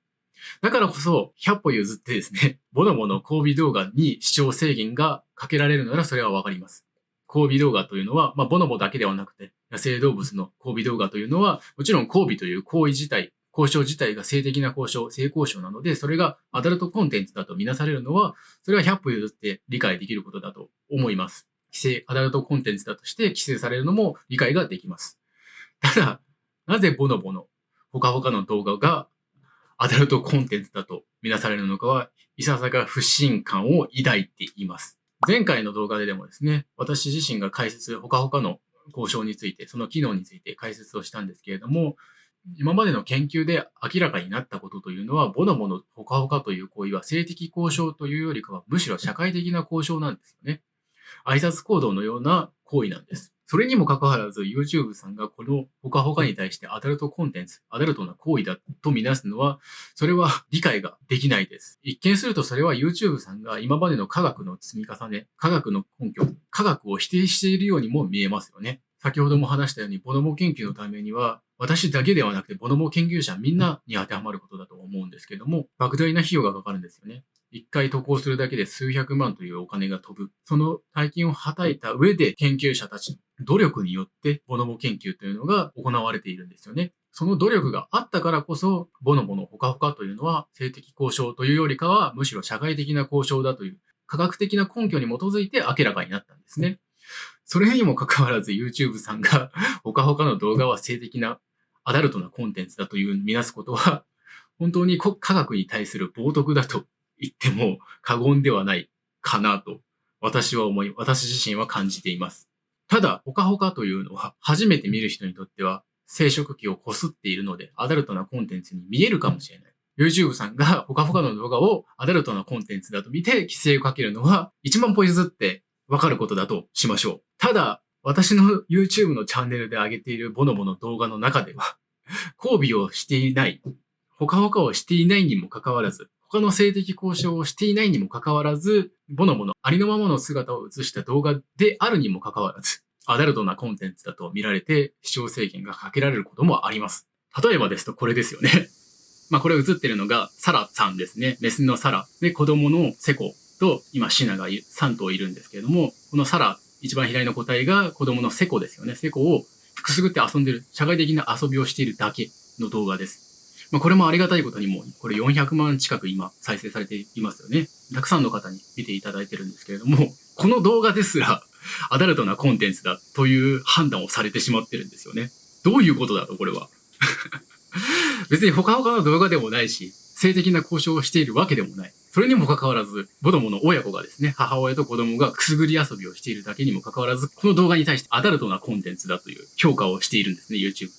Speaker 1: だからこそ100歩譲ってですね、ボノボの交尾動画に視聴制限がかけられるならそれはわかります。交尾動画というのは、ボノボだけではなくて野生動物の交尾動画というのは、もちろん交尾という行為自体、交渉自体が性的な交渉、性交渉なので、それがアダルトコンテンツだとみなされるのは、それは100歩譲って理解できることだと思います。アダルトコンテンツだとして規制されるのも理解ができます。ただ、なぜボノボのほかほかの動画がアダルトコンテンツだとみなされるのかは、いささか不信感を抱いています。前回の動画でもですね、私自身がほかほかの交渉について、その機能について解説をしたんですけれども、今までの研究で明らかになったことというのは、ボノボのほかほかという行為は性的交渉というよりかは、むしろ社会的な交渉なんですよね。挨拶行動のような行為なんです。それにもかかわらず YouTube さんがこのほかほかに対してアダルトコンテンツ、アダルトな行為だとみなすのは、それは理解ができないです。一見するとそれは YouTube さんが今までの科学の積み重ね、科学の根拠、科学を否定しているようにも見えますよね。先ほども話したようにボノボ研究のためには、私だけではなくてボノボ研究者みんなに当てはまることだと思うんですけども、莫大な費用がかかるんですよね。一回渡航するだけで数百万というお金が飛ぶ。その大金をはたいた上で研究者たちの努力によってボノボ研究というのが行われているんですよね。その努力があったからこそ、ボノボのほかほかというのは性的交渉というよりかは、むしろ社会的な交渉だという科学的な根拠に基づいて明らかになったんですね。それにもかかわらず YouTube さんがほかほかの動画は性的なアダルトなコンテンツだという見なすことは、本当に科学に対する冒涜だと言っても過言ではないかなと私自身は感じています。ただ、ほかほかというのは初めて見る人にとっては生殖器をこすっているのでアダルトなコンテンツに見えるかもしれない。YouTube さんがほかほかの動画をアダルトなコンテンツだと見て規制をかけるのは1万歩譲ってわかることだとしましょう。ただ、私の YouTube のチャンネルで上げているボノボの動画の中では、交尾をしていない、ほかほかをしていないにもかかわらず、他の性的交渉をしていないにもかかわらず、ボノボのありのままの姿を映した動画であるにもかかわらず、アダルトなコンテンツだと見られて視聴制限がかけられることもあります。例えばですとこれですよね。これ映ってるのがサラさんですね。メスのサラ。で、子供のセコと今シナが3頭いるんですけれども、このサラ一番左の個体が子供のセコですよね。セコをくすぐって遊んでる、社会的な遊びをしているだけの動画です。これもありがたいことにも、これ400万近く今再生されていますよね。たくさんの方に見ていただいてるんですけれども、この動画ですらアダルトなコンテンツだという判断をされてしまってるんですよね。どういうことだと、これは。別に他の動画でもないし、性的な交渉をしているわけでもない。それにもかかわらず、ボノボの親子がですね、母親と子供がくすぐり遊びをしているだけにもかかわらず、この動画に対してアダルトなコンテンツだという評価をしているんですね、YouTube。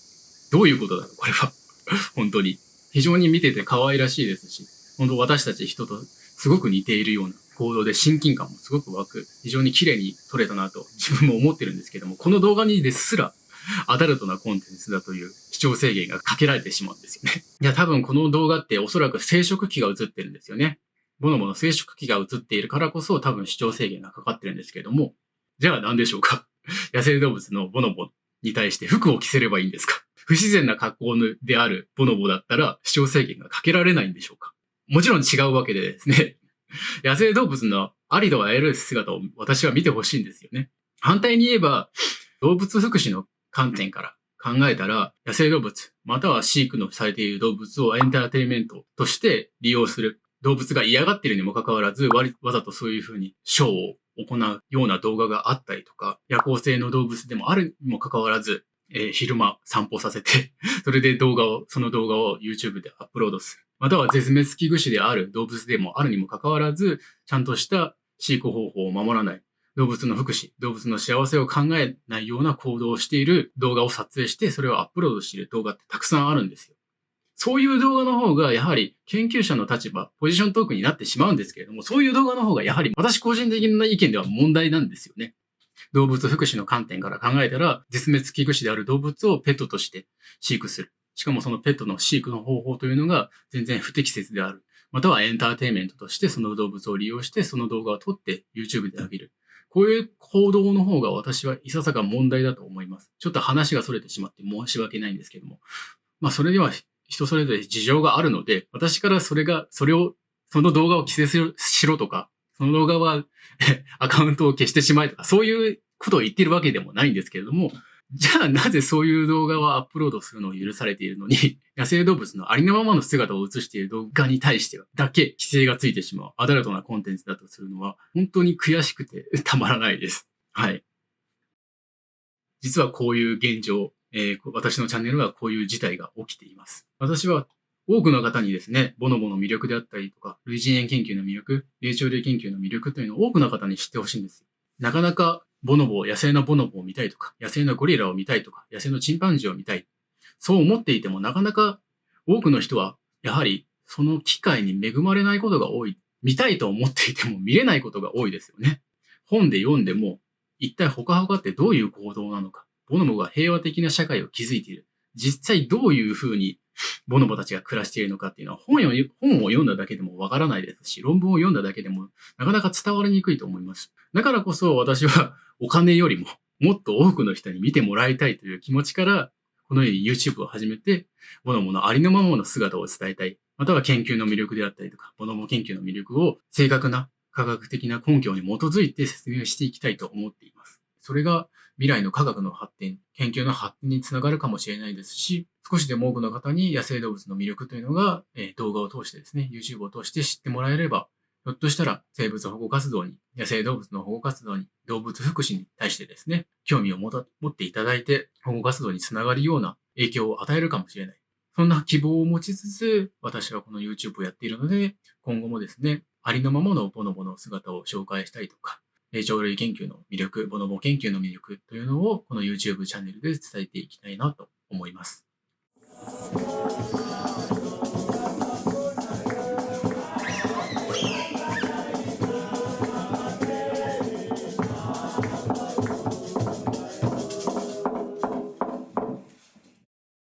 Speaker 1: どういうことだと、これは。本当に。非常に見てて可愛らしいですし、本当私たち人とすごく似ているような行動で親近感もすごく湧く、非常に綺麗に撮れたなと自分も思ってるんですけども、この動画にですらアダルトなコンテンツだという視聴制限がかけられてしまうんですよね。いや、多分この動画っておそらく生殖器が映ってるんですよね。ボノボの生殖器が映っているからこそ多分視聴制限がかかってるんですけれども、じゃあ何でしょうか。野生動物のボノボに対して服を着せればいいんですか。不自然な格好であるボノボだったら視聴制限がかけられないんでしょうか。もちろん違うわけでですね、野生動物のありとあらゆる姿を私は見てほしいんですよね。反対に言えば、動物福祉の観点から考えたら、野生動物、または飼育のされている動物をエンターテインメントとして利用する。動物が嫌がっているにもかかわらず、わざとそういうふうにショーを行うような動画があったりとか、夜行性の動物でもあるにもかかわらず、昼間散歩させて、それでその動画を YouTube でアップロードする。または絶滅危惧種である動物でもあるにもかかわらず、ちゃんとした飼育方法を守らない。動物の福祉、動物の幸せを考えないような行動をしている動画を撮影して、それをアップロードしている動画ってたくさんあるんですよ。そういう動画の方が、やはり研究者の立場、ポジショントークになってしまうんですけれども、そういう動画の方が、やはり私個人的な意見では問題なんですよね。動物福祉の観点から考えたら、絶滅危惧種である動物をペットとして飼育する。しかもそのペットの飼育の方法というのが全然不適切である。またはエンターテインメントとしてその動物を利用してその動画を撮って YouTube で上げる。こういう行動の方が私はいささか問題だと思います。ちょっと話が逸れてしまって申し訳ないんですけども。それでは人それぞれ事情があるので、私からその動画を規制しろとか、その動画はアカウントを消してしまえとか、そういうことを言っているわけでもないんですけれども、じゃあなぜそういう動画をアップロードするのを許されているのに、野生動物のありのままの姿を映している動画に対してはだけ規制がついてしまうアダルトなコンテンツだとするのは、本当に悔しくてたまらないです。はい。実はこういう現状、私のチャンネルはこういう事態が起きています。私は多くの方にですね、ボノボの魅力であったりとか、類人猿研究の魅力、霊長類研究の魅力というのを多くの方に知ってほしいんです。なかなか野生のボノボを見たいとか、野生のゴリラを見たいとか、野生のチンパンジーを見たい。そう思っていてもなかなか多くの人は、やはりその機会に恵まれないことが多い。見たいと思っていても見れないことが多いですよね。本で読んでも、一体ホカホカってどういう行動なのか。ボノボが平和的な社会を築いている。実際どういうふうにボノボたちが暮らしているのかっていうのは本を読んだだけでもわからないですし、論文を読んだだけでもなかなか伝わりにくいと思います。だからこそ私はお金よりももっと多くの人に見てもらいたいという気持ちから、このように YouTube を始めて、ボノボのありのままの姿を伝えたい。または研究の魅力であったりとか、ボノボ研究の魅力を正確な科学的な根拠に基づいて説明していきたいと思っています。それが未来の科学の発展、研究の発展につながるかもしれないですし、少しでも多くの方に野生動物の魅力というのが、動画を通してですね、YouTube を通して知ってもらえれば、ひょっとしたら生物保護活動に、野生動物の保護活動に、動物福祉に対してですね、興味を持っていただいて、保護活動につながるような影響を与えるかもしれない。そんな希望を持ちつつ、私はこの YouTube をやっているので、今後もですね、ありのままのボノボの姿を紹介したりとか、霊長類研究の魅力、ボノボ研究の魅力というのをこの YouTube チャンネルで伝えていきたいなと思います。